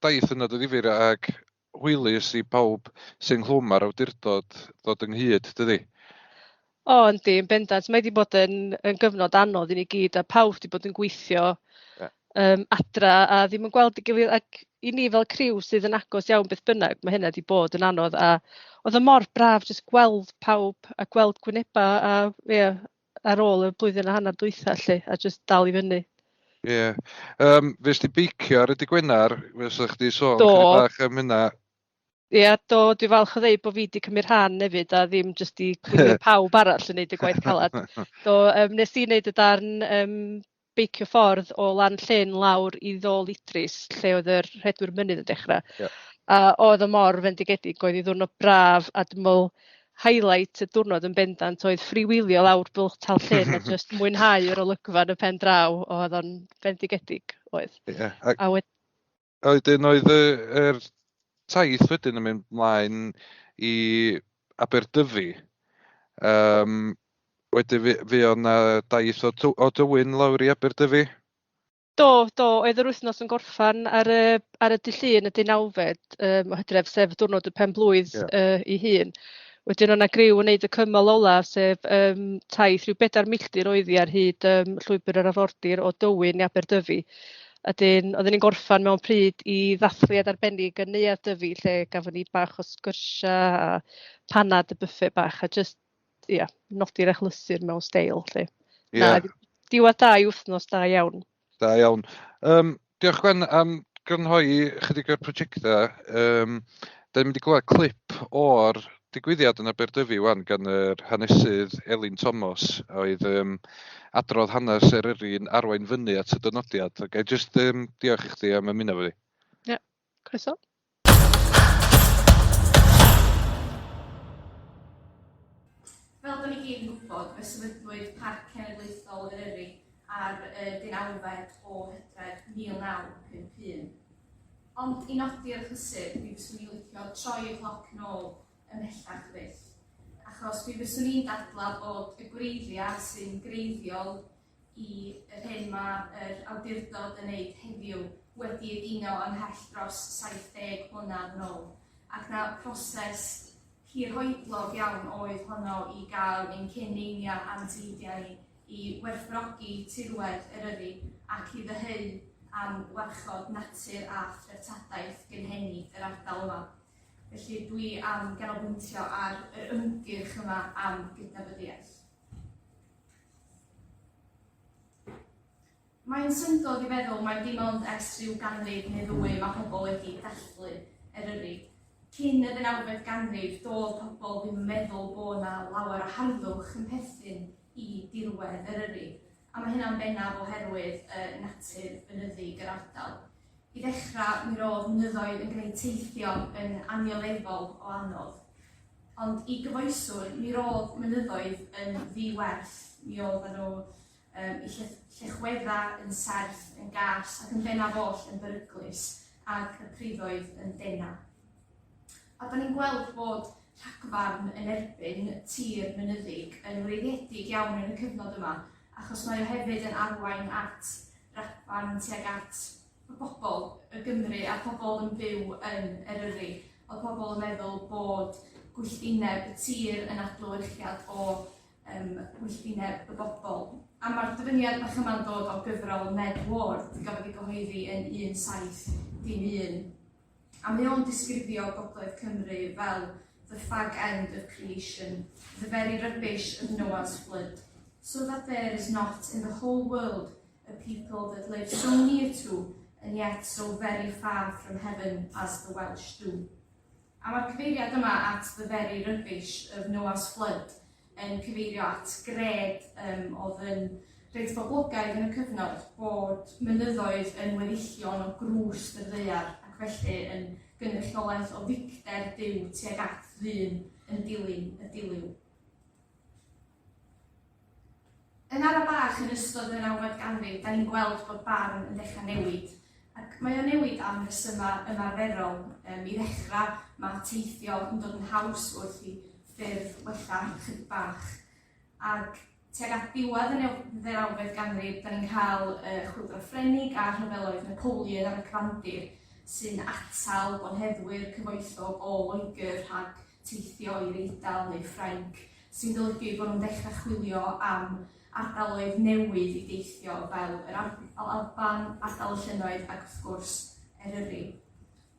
daith yna dy ddifyr ac hwylus i pawb sy'n nghlwm ar awdurdod ddod ynghyd, dydi? O, yndi, yn bendant. Mae wedi bod yn gyfnod anodd i ni gyd, a pawb wedi bod yn gweithio adra a ddim yn gweld ei gilydd. Ac i ni fel criw sydd yn agos iawn beth bynnag, mae hynna wedi bod yn anodd. A oedd y mor braf jyst gweld pawb a gweld gwynebau ar ôl y blwyddyn a hanner dwytha lle, a jyst dal i fyny. Ie. Fes di beicio ar y dy Gwener, fes o'ch di sôn chydig bach am hynna. Ie, dwi'n falch o ddeud bod fi wedi cymryd rhan hefyd a ddim jyst i gwylio pawb arall yn gwneud y gwaith calad. Nes i wneud y darn beicio ffordd o lan llyn lawr i ddol Idris, lle oedd yr rhedwyr mynydd yn dechrau. A oedd y mor fendigedig, oedd i ddwrnod braf, a dwi'n meddwl highlight y diwrnod yn bendant oedd ffriwilio lawr bwlch tal llyn a just mwynhau yr olygfa yn y pen draw, oedd o'n fendigedig oedd. Wedyn oedd yr taith wedyn yn mynd mlaen i Aberdyfi. Wedyn fi o'na daith o Dywyn lawr i Aberdyfi. Oedd yr wythnos yn gorffan ar y dydd Llun, y 19fed, o Hydref, sef diwrnod y penblwydd ei hun. Wedyn o'na griw yn neud y cymal ola, sef taith rhyw 4 milltir oeddi ar hyd llwybr yr arfordir o Dywyn i Aberdyfi. Oedden ni'n gorffan mewn pryd i ddathliad arbennig yn neuadd Dyfi, lle gafon ni bach o sgwrsio a panad y byffe bach, a just, nodi'r achlysur mewn steil. Diwedd da i wythnos da iawn. Da iawn. Diolch Gwen am grynhoi chydig o'r prosiectau. Da ni'n mynd i glywed clip o'r digwyddiad yn Aberdyfi wan gan yr hanesydd Elin Thomas oedd adrodd hanes Eryri'n arwain fyny at y dynodiad. Okay, just diolch i chdi am ymuno fo fi. Croeso. Fel da ni gyd yn gwybod, fe sefydlwyd Barc Cenedlaethol Eryri ar 19fed o Hydref 1951. Ond i nodi'r achlysur, mi fyswn i'n licio troi y cloc nôl ymhellach fyth. Achos mi fyswn i'n dadlau bod y gwreiddiau sy'n greiddiol i yr hyn mae'r awdurdod yn neud heddiw wedi uno ymhell dros 70 mlynedd yn ôl. Ac na proses hirhoedlog iawn oedd honno i gael ein cyneunia antidiau i werthfawrogi tirwedd Eryri ac i ddeheu am warchod natur a threftadaeth gynhenid yr ardal yma. Felly dwi am ganolbwyntio ar yr ymgyrch yma am gydnabyddiaeth. Mae'n syndod i feddwl mae dim ond ers rhyw ganrif neu ddwy mae pobl wedi dathlu Eryri. Cyn y 19fed ganrif, doedd pobl ddim yn meddwl bod yna lawer o harddwch yn perthyn i dirwedd Eryri, a mae hynna'n bennaf oherwydd natur fynyddig yr ardal. I ddechrau, mi roedd mynyddoedd yn gwneud teithio yn anioleddol o anodd. Ond i gyfoeswyr, mi roedd mynyddoedd yn ddiwerth. Mi oedd nhw i llechwedda yn serth, yn gas ac yn bennaf oll yn beryglus ac y priddoedd yn dena. A da ni'n gweld bod rhagfarn yn erbyn tir mynyddig yn wreiddiedig iawn yn y cyfnod yma, achos mae o hefyd yn arwain at rhagfarn tuag at y bobl y Gymru a pobl yn byw yn Eryri. Oedd pobl yn meddwl bod gwylltineb y tir yn adlewyrchiad o gwylltineb y bobl. A mae'r dyfyniad bach yma'n dod o gyfrol Ned Ward, gafodd ei gyhoeddi yn 1701. A mae o'n disgrifio gogledd Cymru fel the fag end of creation, the very rubbish of Noah's flood, so that there is not in the whole world a people that live so near to and yet so very far from heaven as the Welsh do. A mae'r cyfeiriad yma at the very rubbish of Noah's flood yn cyfeirio at gred oedd yn reit boblogaidd yn y cyfnod bod mynyddoedd yn weddillion o grws y ddaear ac felly yn gynrychiolaeth o ddigder Duw tuag at ddyn yn dilyn y diliw. Yn ara bach yn ystod y 19fed ganrif, da ni'n gweld bod barn yn dechrau newid. Ac mae o newid am resymau ymarferol. I ddechrau, mae teithio yn dod yn haws wrth i ffyrdd wella chydig bach. Ac tuag at diwedd y 19fed ganrif, da ni'n cael chwyldro Ffrenig a rhyfeloedd Napoleon ar y cyfandir sy'n atal bonheddwyr cyfoethog o Loegr rhag teithio i'r Eidal neu Ffrainc, sy'n golygu bod nhw'n dechrau chwilio am ardaloedd newydd i deithio fel yr Alban, ardal y Llynnoedd ac wrth gwrs Eryri.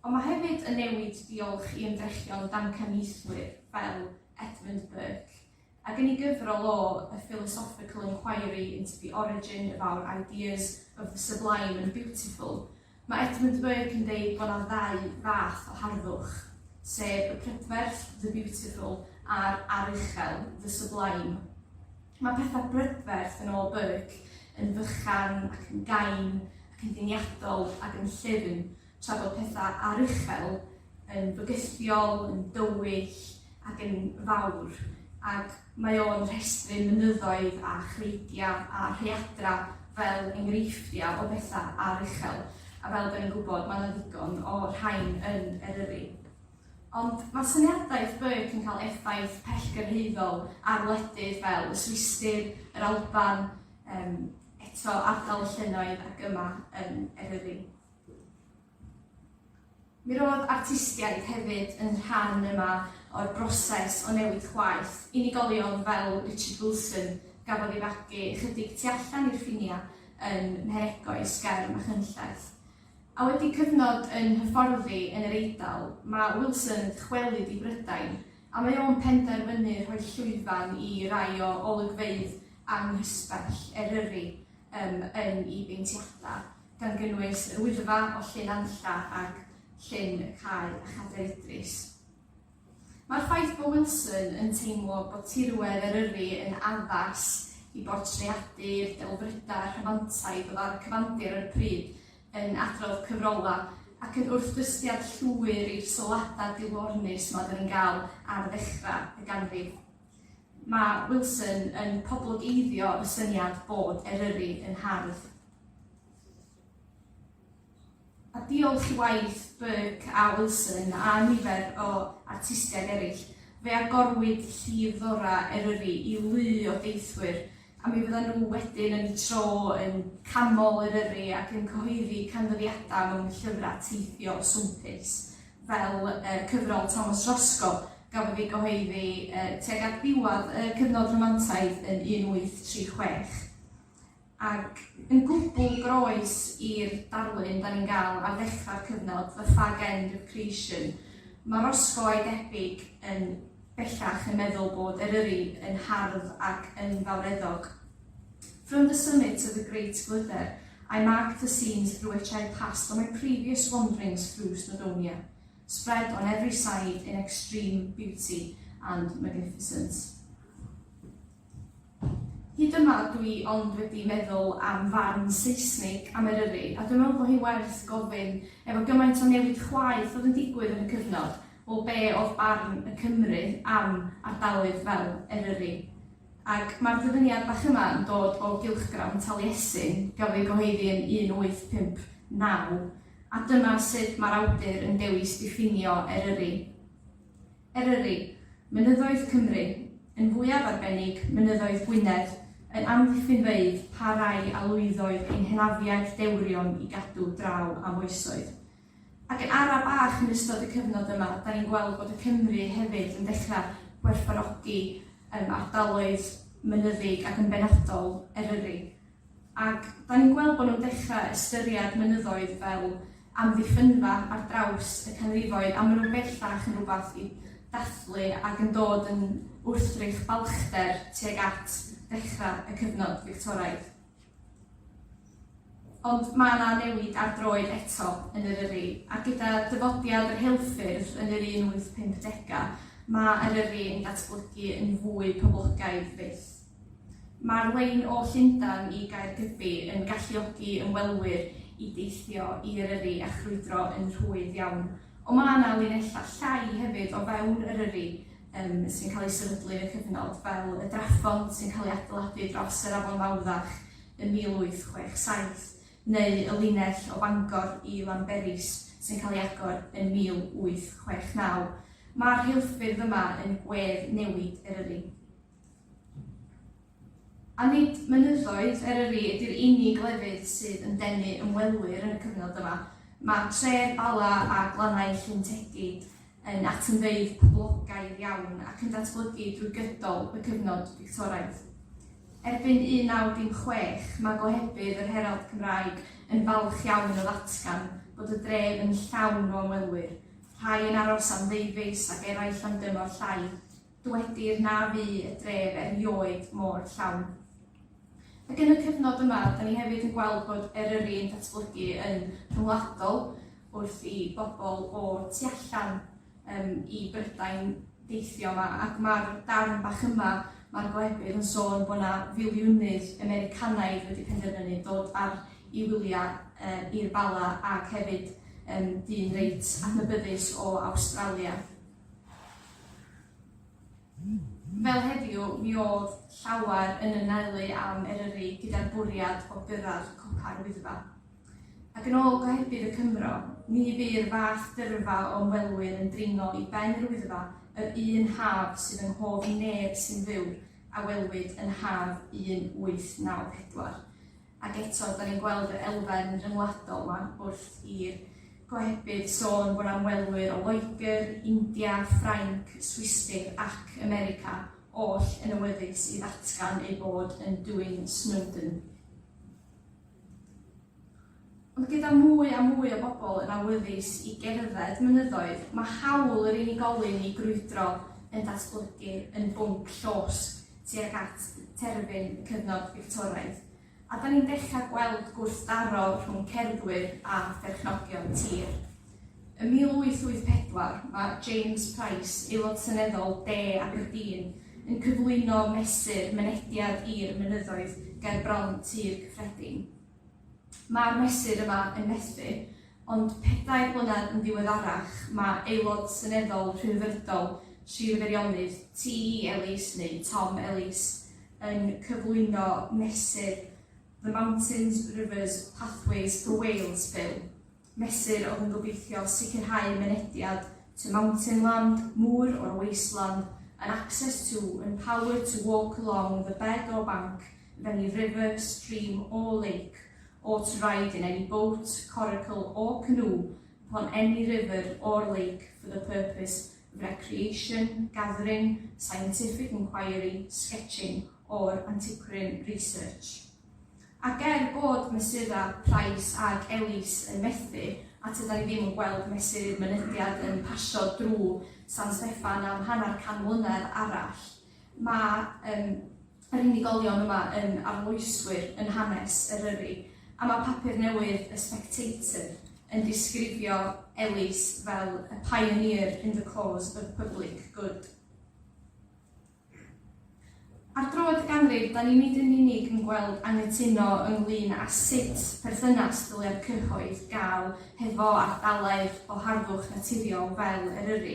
Ond mae hefyd yn newid diolch i ymdrechion damcaniaethwyr fel Edmund Burke, ac yn ei gyfrol o A Philosophical Inquiry into the Origin of Our Ideas of the Sublime and Beautiful, mae Edmund Burke yn deud bod yna ddau fath o harddwch, sef y prydferth, the beautiful, a'r aruchel, the sublime. Mae pethau brydferth yn ôl Burke yn fychan ac yn gain ac yn diniadol ac yn llyfn, tra bod pethau aruchel yn bygythiol, yn dywyll ac yn fawr. Ac mae o'n rhestru mynyddoedd a chreidiau a rheadra fel enghreifftiau o bethau aruchel. A fel da ni'n gwybod, mae yna ddigon o rhain yn Eryri. Ond mae syniadaeth Burke yn cael effaith pellgyrhaeddol ar wledydd fel y Swistir, yr Alban, eto ardal y llynnoedd ac yma yn Eryri. Mi roedd artistiaid hefyd yn rhan yma o'r broses o newid chwaith. Unigolion fel Richard Wilson gafodd ei fagu ychydig tu allan i'r ffinia yn Mheregoes, Germ a Chynllaeth. A wedi cyfnod yn hyfforddi yn yr Eidal, mae Wilson yn dychwelyd i Brydain, a mae o'n penderfynu rhoi llwyfan i rai o olygfeydd anghysbell Eryri yn ei beintiadau, gan gynnwys y Wyddfa o Llyn Anlla ac Llyn Cae a Chader Idris. Mae'r ffaith bod Wilson yn teimlo bod tirwedd Eryri yn addas i bortreadu'r delfrydau rhamantaidd oedd ar y cyfandir ar y pryd yn adrodd cyfrola ac yn wrthdystiad llwyr i'r sylwadau dilornus mae dyn ni'n gael ar ddechrau y ganrif. Mae Wilson yn poblogeiddio y syniad bod Eryri yn hardd. A diolch i waith Barc a Wilson a nifer o artistiaid eraill, fe agorwyd llif ddora Eryri i lu o deithwyr, a mi fyddan nhw wedyn yn tro yn camol Eryri ac yn cyhoeddi canfyddiadau mewn llyfrau teithio swmpus, fel cyfrol Thomas Roscoe gafodd ei gyhoeddi tuag at ddiwedd cyfnod rhamantaidd yn 1836. Ac yn gwbl groes i'r darlun da ni'n gael ar ddechrau'r cyfnod, The Fag End of Creation, mae Roscoe a'i debyg yn bellach yn meddwl bod Eryri yn hardd ac yn fawreddog. From the summit of the Great Glyder, I marked the scenes through which I passed on my previous wanderings through Snowdonia, spread on every side in extreme beauty and magnificence. Hyd yma dwi ond wedi meddwl am farn Saesnig am Eryri, a dwi'n meddwl bod hi werth gofyn efo gymaint o newid chwaith oedd yn digwydd yn y cyfnod, o be oedd barn y Cymru am ardaloedd fel Eryri. Ac mae'r ddyfyniad bach yma yn dod o gylchgrawn Taliesin, gafodd ei gyhoeddi yn 1859, a dyma sut mae'r awdur yn dewis diffinio Eryri. Eryri, mynyddoedd Cymru, yn fwyaf arbennig mynyddoedd Gwynedd, yn amddiffynfeydd parai a lwyddoedd ein henafiaeth dewrion i gadw draw am oesoedd. Ac yn ara bach yn ystod y cyfnod yma, da ni'n gweld bod y Cymru hefyd yn dechrau gwerthfawrogi ardaloedd mynyddig ac yn benodol Eryri. Ac da ni'n gweld bod nhw'n dechrau ystyried mynyddoedd fel amddiffynfa ar draws y canrifoedd, a maen nhw bellach yn rhywbeth i dathlu ac yn dod yn wrthrych balchder tuag at dechrau y cyfnod Fictoraidd. Ond mae yna newid ar droed eto yn Eryri, a gyda dyfodiad yr rheilffyrdd yn yr 1850, mae Eryri yn datblygu yn fwy poblogaidd fyth. Mae'r lein o Llundain i Gaergybi yn galluogi ymwelwyr i deithio i Eryri a chrwydro yn rhwydd iawn. Ond mae yna linella llai hefyd o fewn Eryri sy'n cael ei sefydlu yn y cyfnod, fel y draffont sy'n cael ei adeiladu dros yr Afon Mawddach yn 1867, neu y linell o Bangor i Lanberis sy'n cael ei agor yn 1869. Mae'r rheilffyrdd yma yn gwedd newid Eryri. A nid mynyddoedd Eryri ydy'r unig lefydd sydd yn denu ymwelwyr yn y cyfnod yma. Mae tref Bala a glannau Llyntegid yn atynfeydd poblogaidd iawn ac yn datblygu drwy gydol y cyfnod Fictoraidd. Erbyn 1916, mae gohebydd yr Herald Cymraeg yn falch iawn o ddatgan bod y dref yn llawn o ymwelwyr, rhai yn aros am ddeufis ac eraill am dymor llai. Dywedir na fu y dref erioed mor llawn. Ac yn y cyfnod yma, da ni hefyd yn gweld bod Eryri yn datblygu yn rhyngwladol wrth i bobl o tu allan i Brydain deithio yma, ac mae'r darn bach yma, mae'r gohebydd yn sôn bod yna filiwnydd Americanaidd wedi penderfynu dod ar i wyliau i'r Bala ac hefyd dyn reit adnabyddus o Awstralia. Fel heddiw, mi oedd llawer yn ynganu am Eryri gyda'r bwriad o gyrraedd copa'r Wyddfa. Ac yn ôl gohebydd y Cymro, ni fy'r fath dyrfa o ymwelwyr yn dringo i ben yr Wyddfa yr un haf sydd yn hoff neb sy'n fyw a welwyd yn haf 1894. Ac eto, da ni'n gweld y elfen ryngwladol yma wrth i'r gohebydd sôn bod ymwelwyr o Loegr, India, Ffrainc, Swistir ac America oll yn awyddus i ddatgan eu bod yn dwyn Snowdon. Ond gyda mwy a mwy o bobl yn awyddus i gerdded mynyddoedd, mae hawl yr unigolyn i grwydro yn datblygu yn bwnc llosg tuag at terfyn cyfnod Fictoraidd. A da ni'n dechrau gweld gwrthdaro rhwng cerddwyr a pherchnogion tir. Ym 1884, mae James Price, aelod seneddol de Aberdeen, yn cyflwyno mesur mynediad i'r mynyddoedd ger bron tir cyffredin. Mae'r mesur yma yn methu, ond 4 blynedd yn ddiweddarach mae aelod seneddol rhyddfrydol Sir Feirionydd T.E. Ellis neu Tom Ellis yn cyflwyno mesur The Mountains, Rivers, Pathways for Wales Bill, mesur oedd yn gobeithio sicrhau mynediad to mountain land, moor or wasteland, and access to and power to walk along the bed or bank of any river, stream or lake, or to ride in any boat, coracle or canoe upon any river or lake for the purpose of recreation, gathering, scientific inquiry, sketching or antiquarian research. Ac bod mesurau Price ag Ellis yn methu, a tyda ni ddim yn gweld mesur mynediad yn pasio drwy San Steffan am hanner can mlynedd arall, mae yr unigolion yma yn arloeswyr yn hanes Eryri, a mae papur newydd y Spectator yn disgrifio Ellis fel a pioneer in the cause of public good. Ar droed y ganrif, da ni nid yn unig yn gweld anghytuno ynglyn â sut perthynas dylai'r cyhoedd gael hefo ardaloedd o harddwch naturiol fel Eryri,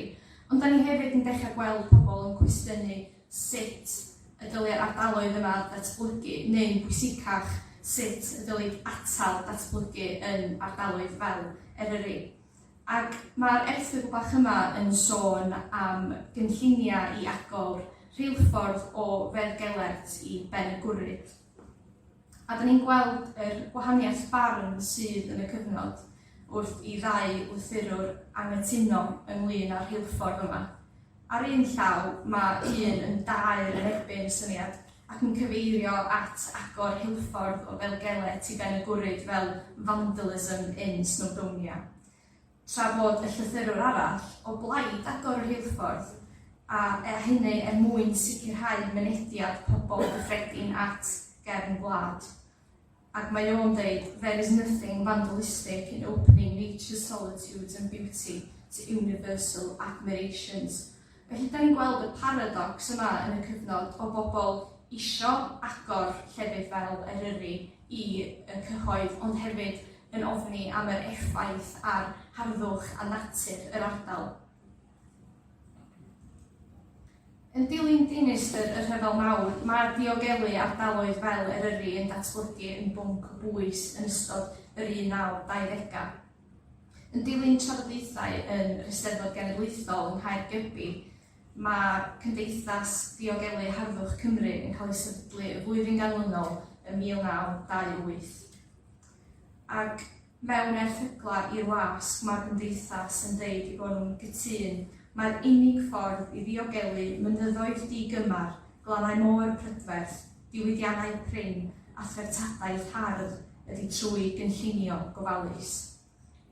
ond da ni hefyd yn dechrau gweld pobl yn cwestiynu sut y dylai'r ardaloedd yma datblygu, neu'n bwysicach sut y dylai atal datblygu yn ardaloedd fel Eryri. Ac mae'r erthygl bach yma yn sôn am gynlluniau i agor rheilffordd o Feddgelert i Ben y Gwryd. A da ni'n gweld yr gwahaniaeth barn sydd yn y cyfnod wrth i ddau wythurwr anghytuno ynglyn â'r rheilffordd yma. Ar un llaw, mae un yn daer yn erbyn syniad ac yn cyfeirio at agor rheilffordd o Feddgelert i Ben y Gwryd fel vandalism in Snowdonia. Tra bod y llythyrwr arall o blaid agor y rheilffordd, a hynny mwyn sicrhau mynediad pobl gyffredin at gefn gwlad. Ac mae o'n dweud, there is nothing vandalistic in opening nature's solitudes and beauty to universal admirations. Felly, da ni'n gweld y paradox yma yn y cyfnod o bobl isio agor llefydd fel Eryri i y cyhoedd, ond hefyd yn ofni am yr effaith a'r harddwch a natur yr ardal. Yn dilyn dinistr y Rhyfel Mawr, mae'r diogelu ardaloedd fel Eryri yn datblygu yn bwnc o bwys yn ystod yr 1920au. Yn dilyn trafodaethau yn yr Eisteddfod Genedlaethol yng Nghaergybi, mae Cymdeithas Diogelu Harddwch Cymru yn cael ei sefydlu y flwyddyn ganlynol yn 1928. Ac mewn erthygla i'r wasg, mae'r Cymdeithas yn deud i bod nhw'n gytun mae'r unig ffordd i ddiogelu mynyddoedd digymar, glannau môr prydferth, diwydiannau prin a threftadaeth hardd ydy trwy gynllunio gofalus.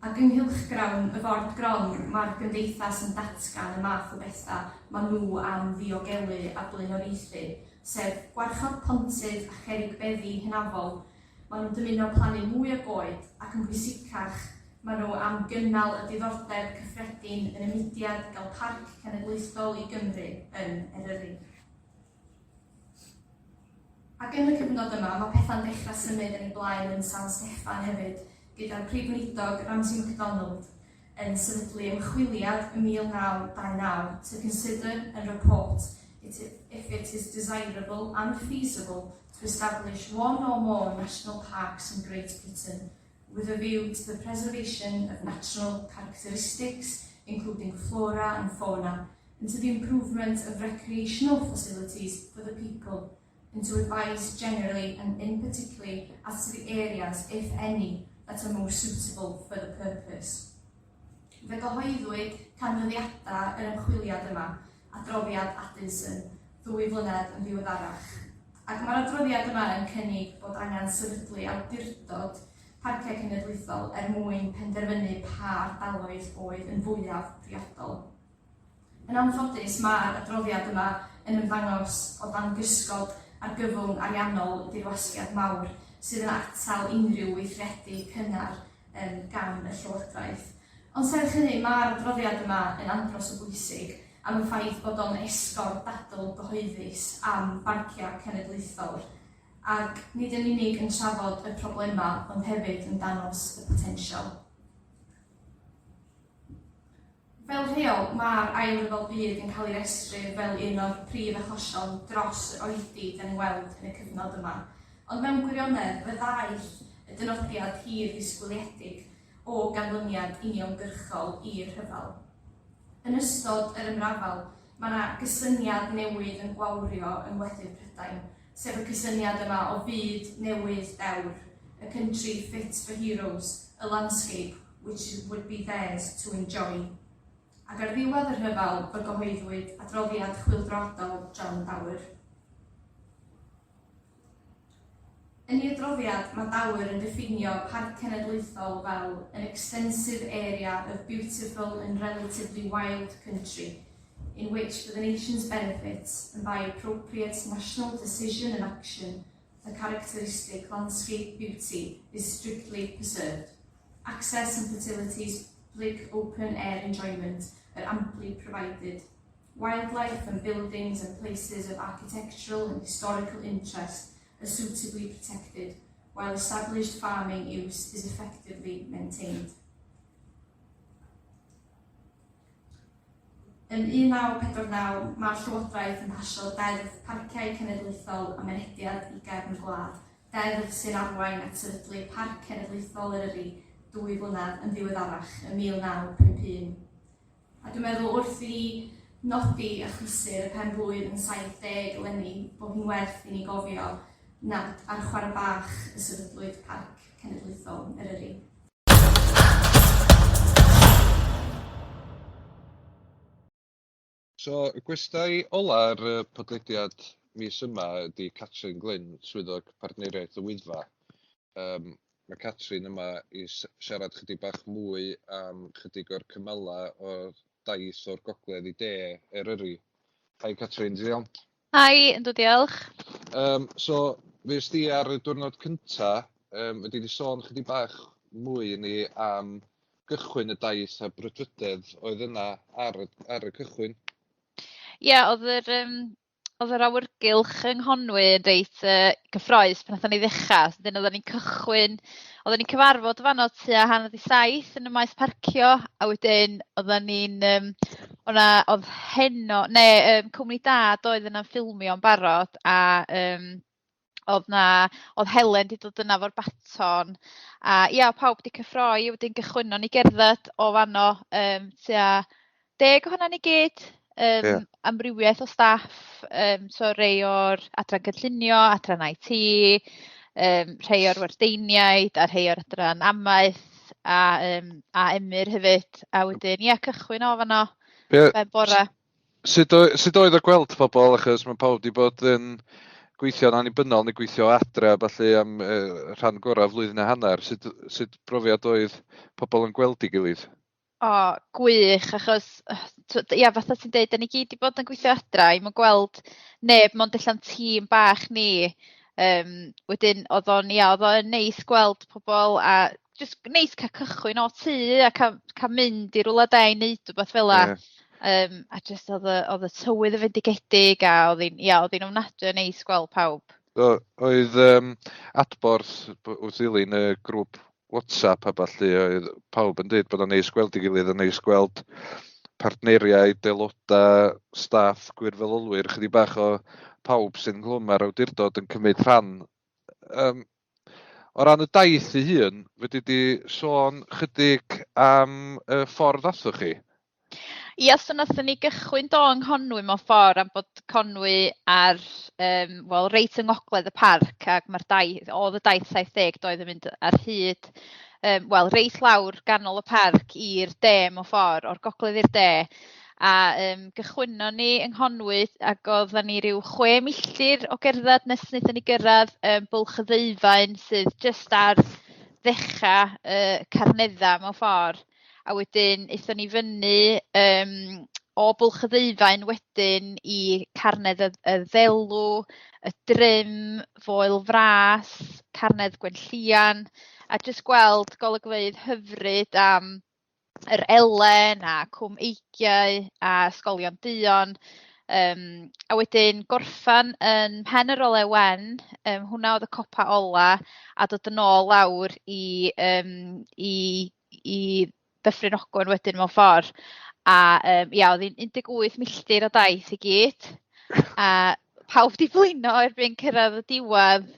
Ac ynghylch grawn y ford gron, mae'r Gymdeithas yn datgan y math o bethau maen nhw am ddiogelu a blaenoriaethu, sef gwarchod pontydd a cherig beddi hynafol. Maen nhw'n dymuno plannu mwy o goed ac yn bwysicach maen nhw am gynnal y diddordeb cyffredin yn y mudiad gael Barc Cenedlaethol i Gymru yn Eryri. Ac yn y cyfnod yma, mae pethau'n dechrau symud yn ei blaen yn San Steffan hefyd, gyda'r prif weinidog Ramsey MacDonald yn sefydlu ymchwiliad yn 1929 to consider and report if it is desirable and feasible to establish one or more national parks in Great Britain with a view to the preservation of natural characteristics, including flora and fauna, and to the improvement of recreational facilities for the people, and to advise generally and in particular as to the areas, if any, that are most suitable for the purpose. Fe gyhoeddwyd canfyddiadau yr ymchwiliad yma, adroddiad Atkinson, 2 flynedd yn ddiweddarach. Ac mae'r adroddiad yma yn cynnig bod angen sefydlu awdurdod Parciau Cenedlaethol mwyn penderfynu pa ardaloedd oedd yn fwyaf priodol. Yn anffodus, mae'r adroddiad yma yn ymddangos o dan gysgod ar gyfwng ariannol y dirwasgiad mawr sydd yn atal unrhyw weithredu cynnar gan y Llywodraeth. Ond serch hynny, mae'r adroddiad yma yn andros o bwysig am y ffaith bod o'n esgor dadl gyhoeddus am barciau cenedlaethol, ac nid yn unig yn trafod y problemau, ond hefyd yn danos y potensial. Fel rheol, mae'r ail ryfel byd yn cael ei restru fel un o'r prif achosion dros yr oedi dan ni'n weld yn y cyfnod yma. Ond mewn gwirionedd, fe ddaeth y dynodiad hir ddisgwyliedig o ganlyniad uniongyrchol i'r rhyfel. Yn ystod yr ymrafal, mae yna gysyniad newydd yn gwawrio yng ngwledydd Prydain, sef y cysyniad yma o fyd newydd dewr, a country fit for heroes, a landscape which would be theirs to enjoy. Ac ar ddiwedd yr rhyfel, fe gyhoeddwyd adroddiad chwyldroadol John Dower. Yn ei adroddiad, mae Dower yn diffinio Parc Cenedlaethol fel an extensive area of beautiful and relatively wild country, in which for the nation's benefits and by appropriate national decision and action, the characteristic landscape beauty is strictly preserved. Access and facilities, public open air enjoyment are amply provided. Wildlife and buildings and places of architectural and historical interest are suitably protected, while established farming use is effectively maintained. Yn 1949, mae'r Llywodraeth yn pasio deddf Parciau Cenedlaethol a Mynediad i gefn gwlad, deddf sy'n arwain at sefydlu Parc Cenedlaethol Eryri 2 flynedd yn ddiweddarach yn 1951. A dwi'n meddwl wrth i nodi achlysur y pen-blwydd yn 70 eleni bod hi'n werth i ni gofio nad ar chwarae bach y sefydlwyd Parc Cenedlaethol Eryri. So, y gwestai ola'r podlediad mis yma ydy Catrin Glyn, swyddog partneriaeth y Wyddfa. Mae Catrin yma i siarad chydig bach mwy am chydig o'r cymylau o'r daith o'r gogledd i de Eryri. Hai Catrin, ti'n iawn? Hai, yndw diolch. So, fes di ar y diwrnod cynta, wedi di sôn chydig bach mwy i ni am gychwyn y daith a brwdfrydedd oedd yna ar y cychwyn. Ie, oedd yr awyrgylch yng Nghonwy yn reit gyffroes pan nathon ni ddechrau. Wedyn oedden ni'n cychwyn, oedden ni'n cyfarfod fanno tua 6:30 yn y maes parcio, a wedyn oedden ni'n, oedd heno, cwmni dad oedd yna'n ffilmio'n barod, a oedd Helen di dod yna fo'r baton, a ia, pawb di cyffroi, wedyn gychwynon ni gerdded o fanno tua 10 ohonan ni gyd. Amrywiaeth o staff, so rhai o'r adran gynllunio, adran IT, rhai o'r wardeiniaid, a rhai o'r adran amaeth, a emyr hefyd, a wedyn, ia, cychwyn o fanno, ben bore. Sut oedd o gweld pobl, achos mae pawb wedi bod yn gweithio'n annibynnol neu gweithio adre, felly am rhan gorau flwyddyn a hanner, sut brofiad oedd pobl yn gweld i gilydd? O, gwych, achos, ia, fatha ti'n deud, da ni gyd i bod yn gweithio adra, i'm yn gweld neb mond allan tîm bach ni. Wedyn, oedd o'n neis gweld pobl, a just neis cael cychwyn o tŷ, a cael mynd i rwla da i wneud rhywbeth fel la. A just oedd y tywydd yn fendigedig, a oedd hi'n ofnadwy o neis gweld pawb. Oedd adborth wrth ddilyn y grŵp WhatsApp a ballu, oedd pawb yn dweud bod o'n neis gweld i gilydd, yn neis gweld partneriaid, aelodau, staff, gwirfoddolwyr, chydig bach o pawb sy'n glwm ar awdurdod yn cymryd rhan. O ran y daith ei hun, fyddi di sôn chydig am y ffordd athwch chi? Ia, so nathon ni gychwyn do yng Nghonwy mewn ffordd am bod Conwy ar, reit yng ngogledd y parc, ac oedd y daith 70 doedd yn mynd ar hyd, reit lawr ganol y parc i'r de mewn ffordd, o'r gogledd i'r de, a gychwyno ni yng Nghonwy, ac oedden ni ryw 6 milltir o gerdded nes wnaethon ni gyrraedd bwlch y ddeufaen sydd just ar ddechrau Carnedda mewn ffordd. A wedyn eithon ni fyny o bwlch y ddeufaen wedyn i Carnedd y Ddelw, y Drym, Foel Fras, Carnedd Gwenllian, a jyst gweld golygfeydd hyfryd am yr Elen a Cwm Eigiau a Ysgolion Duon. A wedyn gorffan yn Mhen yr Ole Wen, hwnna oedd y copa ola, a dod yn ôl lawr i Dyffryn Ogwen wedyn mewn ffordd. A oedd hi'n 18 milltir o daith i gyd. A pawb di blino erbyn cyrraedd y diwedd,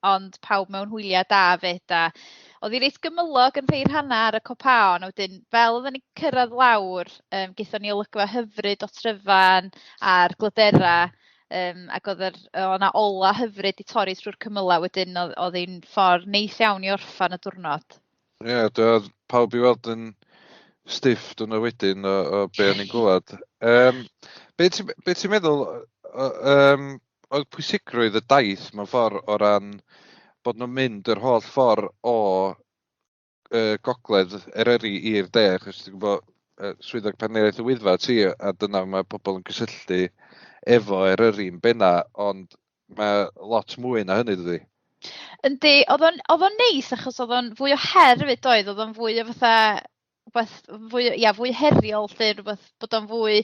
ond pawb mewn hwyliau da fyd. A oedd hi reit gymylog yn rhai rhanna ar y copaon. A wedyn, fel oedden ni cyrraedd lawr, gaethon ni olygfa hyfryd o tryfan a'r glydera. Ac oedd yna ola hyfryd i torri trwy'r cymylau wedyn, oedd hi'n ffordd neis iawn i orffan y diwrnod. Ie, doedd pawb i weld yn stiff dwna wedyn o be o'n i'n gwybod. Be ti'n meddwl, oedd pwysigrwydd y daith mewn ffordd o ran bod nhw'n mynd yr holl ffordd o gogledd Eryri i'r de, achos ti'n gwybod swyddog partneriaeth y Wyddfa ti, a dyna mae pobl yn cysylltu efo Eryri'n benna, ond mae lot mwy na hynny dydi. Yndi, oedd o'n neis achos oedd o'n fwy o her fyd oedd o'n fwy o fatha, fwy heriol lle, bod o'n fwy,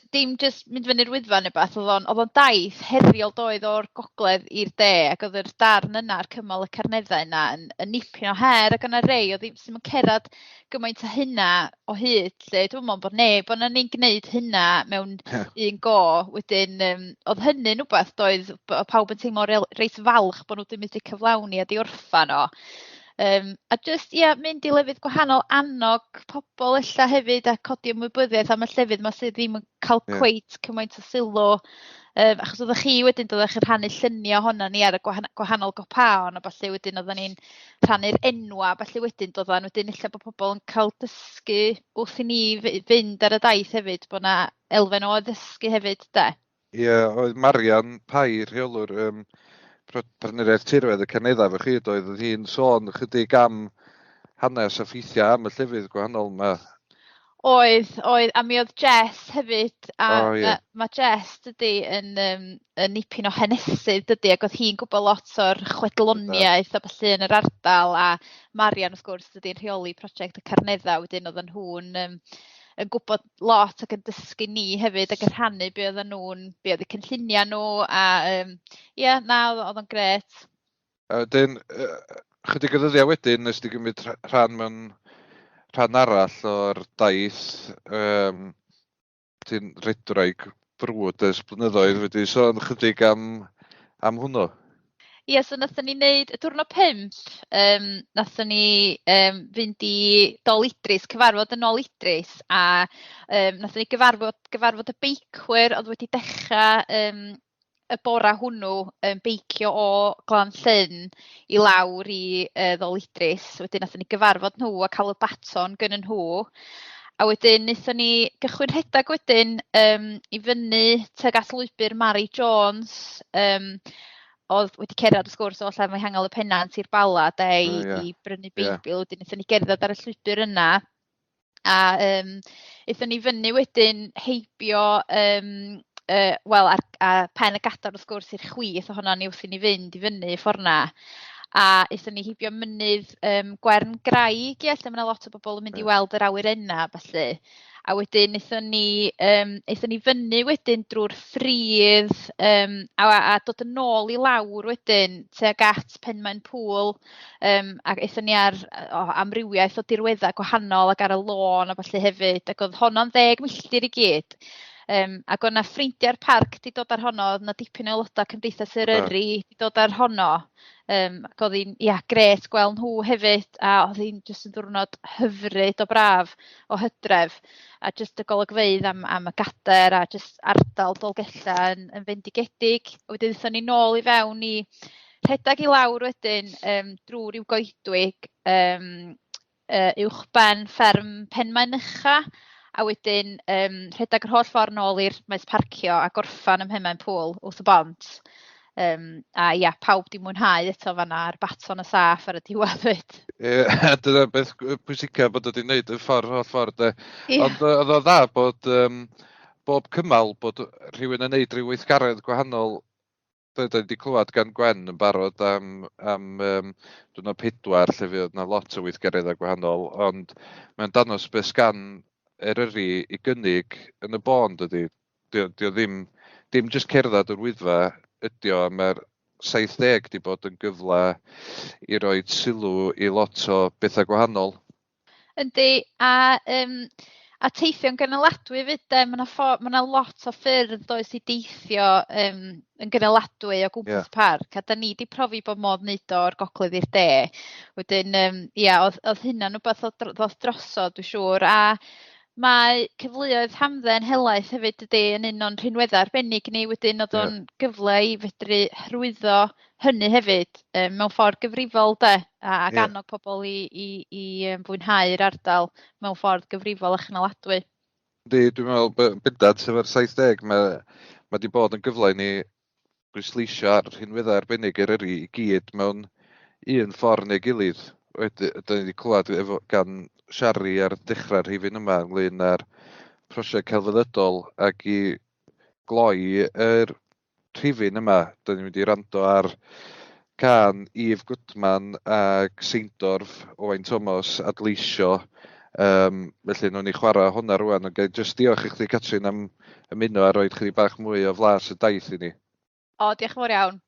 dim just mynd fyny'r Wyddfa neu beth, oedd o'n daith heriol doedd o'r gogledd i'r de, ac oedd yr darn yna ar cymal y Carneddau yna yn nipyn o her, ac yna rei, oedd ddim yn cerad gymaint o hynna o hyd, lle dwi'n meddwl bod ond ni'n gwneud hynna mewn un go, wedyn, oedd hynny'n wbeth doedd, pawb yn teimlo reit falch bod nhw wedi mynd i cyflawni a di orffan o. A just, mynd i lefydd gwahanol, annog pobl ella hefyd a codi ymwybyddiaeth am y llefydd yma sydd ddim yn cael cweit cymaint o sylw. Achos oeddech chi wedyn doeddech chi'n rhannu lluniau ohona ni ar y gwahanol gopaon, a falle wedyn oedden ni'n rhannu'r enwa, falle wedyn doedden wedyn illa bod pobl yn cael dysgu wrth i ni fynd ar y daith hefyd, bod yna elfen o ddysgu hefyd, de? Ie, oedd Marian Pai, rheolwr partneriaeth tirwedd y Carneddau efo chi, oedd hi'n sôn chydig am hanes a ffeithiau am y llefydd gwahanol yma. Oedd, a mi oedd Jess hefyd, a mae Jess dydy yn nipyn o henesydd dydy, ac oedd hi'n gwybod lot o'r chwedloniaeth a felly yn yr ardal, a Marian wrth gwrs dydy'n rheoli prosiect y Carneddau, wedyn oedd nhw'n yn gwybod lot ac yn dysgu ni hefyd ac yn rhannu be oedd eu cynlluniau nhw, a oedd o'n gret. A wedyn, chydig o ddyddiau wedyn, nes di gymryd rhan mewn rhan arall o'r daith, ti'n redraig brwd ers blynyddoedd wedi sôn chydig am hwnnw. Ie, so nathon ni wneud y diwrnod 5, nathon ni fynd i Dol Idris, cyfarfod yn Ôl Idris, a nathon ni gyfarfod y beicwyr oedd wedi dechrau y bora hwnnw beicio o Glan Llyn i lawr i Ddol Idris. Wedyn nathon ni gyfarfod nhw a cael y baton gyda nhw. A wedyn nathon ni gychwyn rhedag wedyn i fyny tuag at lwybr Mary Jones, oedd wedi cerdded wrth gwrs o lle mae hangel y pennant i'r Bala i brynu Beibl. Wedyn nathon ni gerdded ar y llwybr yna. A nathon ni fyny wedyn heibio a pen y gadar wrth gwrs i'r chwith ohona ni wrth i ni fynd i fyny ffordd na. A nathon ni heibio mynydd Gwern Graig, lle mae yna lot o bobl yn mynd i weld yr awyrennau felly. A wedyn nathon ni fyny wedyn drwy'r ffridd a dod yn ôl i lawr wedyn tuag at Penmaen Pŵl, ac nathon ni ar amrywiaeth o dirweddau gwahanol ac ar y lôn a felly hefyd, ac oedd honno'n 10 milltir i gyd. Ac o'na ffrindiau'r parc di dod ar honno, oedd yna dipyn o aelodau Cymdeithas Eryri di dod ar honno, Ac oedd hi'n, gret gweld nhw hefyd, a oedd hi'n jyst yn diwrnod hyfryd o braf o Hydref, a jyst y golygfeydd am y gader a jyst ardal Dolgella yn fendigedig. Wedyn ddaethon ni nôl i fewn i rhedag i lawr wedyn drwy ryw goedwig uwchben fferm Penmaenycha, a wedyn rhedag yr holl ffordd nôl i'r maes parcio a gorffan ym Mhenmaen Pŵl wrth y bont. Pawb di mwynhau eto fan'na ar baton y saff ar y diwedd fyd. Dyna beth pwysica bod wedi wneud y holl ffordd. Ia. Ond oedd o dda bod bob cymal bod rhywun yn neud rhyw weithgaredd gwahanol. Da wedi clywed gan Gwen yn barod am diwrnod 4 lle fydd na lot o weithgareddau gwahanol, ond mae'n danos beth sgan Eryri i gynnig yn y bond ydy. Dio ddim jyst cerdded yr Wyddfa ydy o, mae'r 70 di bod yn gyfle i roi sylw i lot o bethau gwahanol. Yndi, a teithio'n gynaladwy fyd, mae 'na lot o ffyrdd does i deithio yn gynaladwy o gwmpas parc, a da ni di profi bod modd wneud o'r gogledd i'r de. Wedyn, oedd hynna'n rhywbeth ddoth drosodd, dwi'n siŵr, a mae cyfleoedd hamdden helaeth hefyd ydy yn un o'n rhinweddau arbennig ni, wedyn oedd o'n gyfle i fedru hyrwyddo hynny hefyd mewn ffordd gyfrifol ac annog pobl i fwynhau'r ardal mewn ffordd gyfrifol a chynaladwy. Dwi'n meddwl bendant efo'r 70 mae di bod yn gyfle i ni bwysleisio ar rhinweddau arbennig Eryri i gyd mewn un ffordd neu gilydd. Wedyn, da ni wedi clywed gan Shari ar dechrau'r rhifyn yma ynglyn â'r prosiect celfyddydol ac i gloi yr rhifyn yma. Da ni'n mynd i rando ar can Eve Goodman ac Seindorf Owain Thomas adleisio. Felly nhw'n ni chwarae hwnna rwan. Jyst diolch i chdi, Catrin, am ymuno a roed chdi bach mwy o flas y daith i ni. Diolch yn fawr iawn.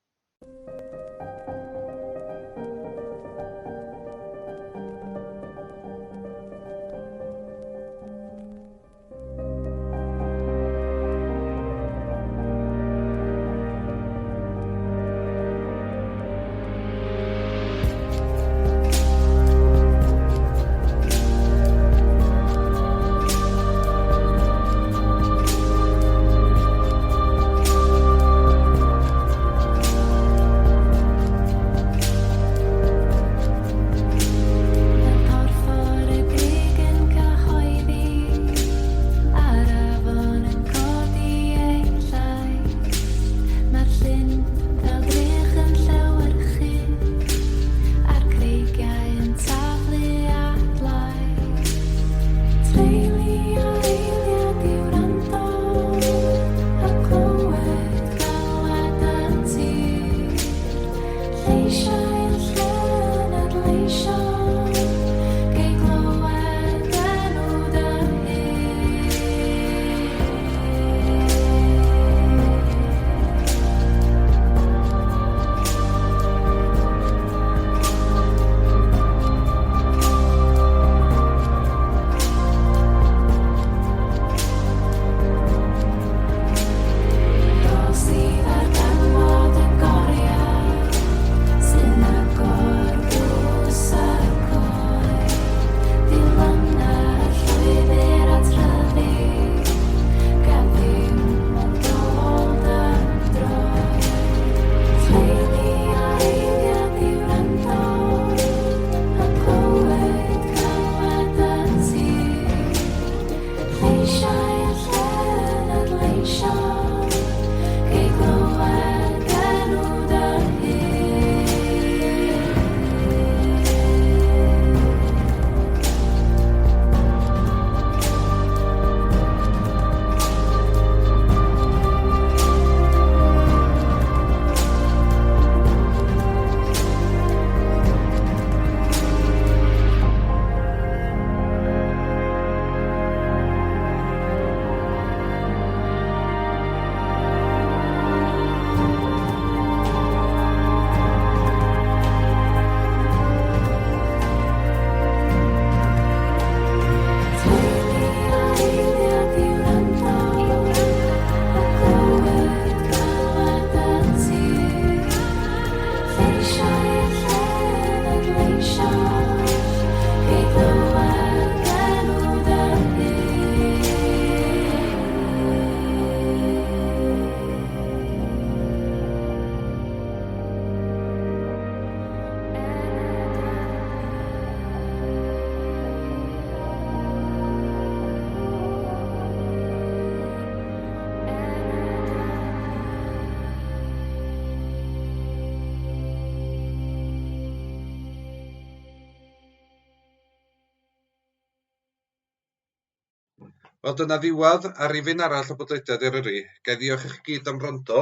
Wel, dyna ddiwadd a rhifyn arall o podlediad Eryri. Gai ddiolch i chi gyd am wrando.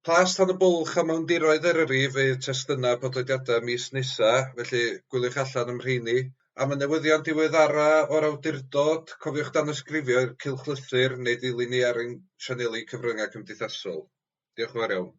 Plas tan y bwlch am mewndiroedd Eryri fydd testunau podlediadau mis nesa, felly gwyliwch allan ym rheini. Am y newyddion diweddara o'r awdurdod, cofiwch dan ysgrifio'r cylchlythyr neu ddilyn ni ar ein sianeli cyfryngau cymdeithasol. Diolch yn fawr iawn.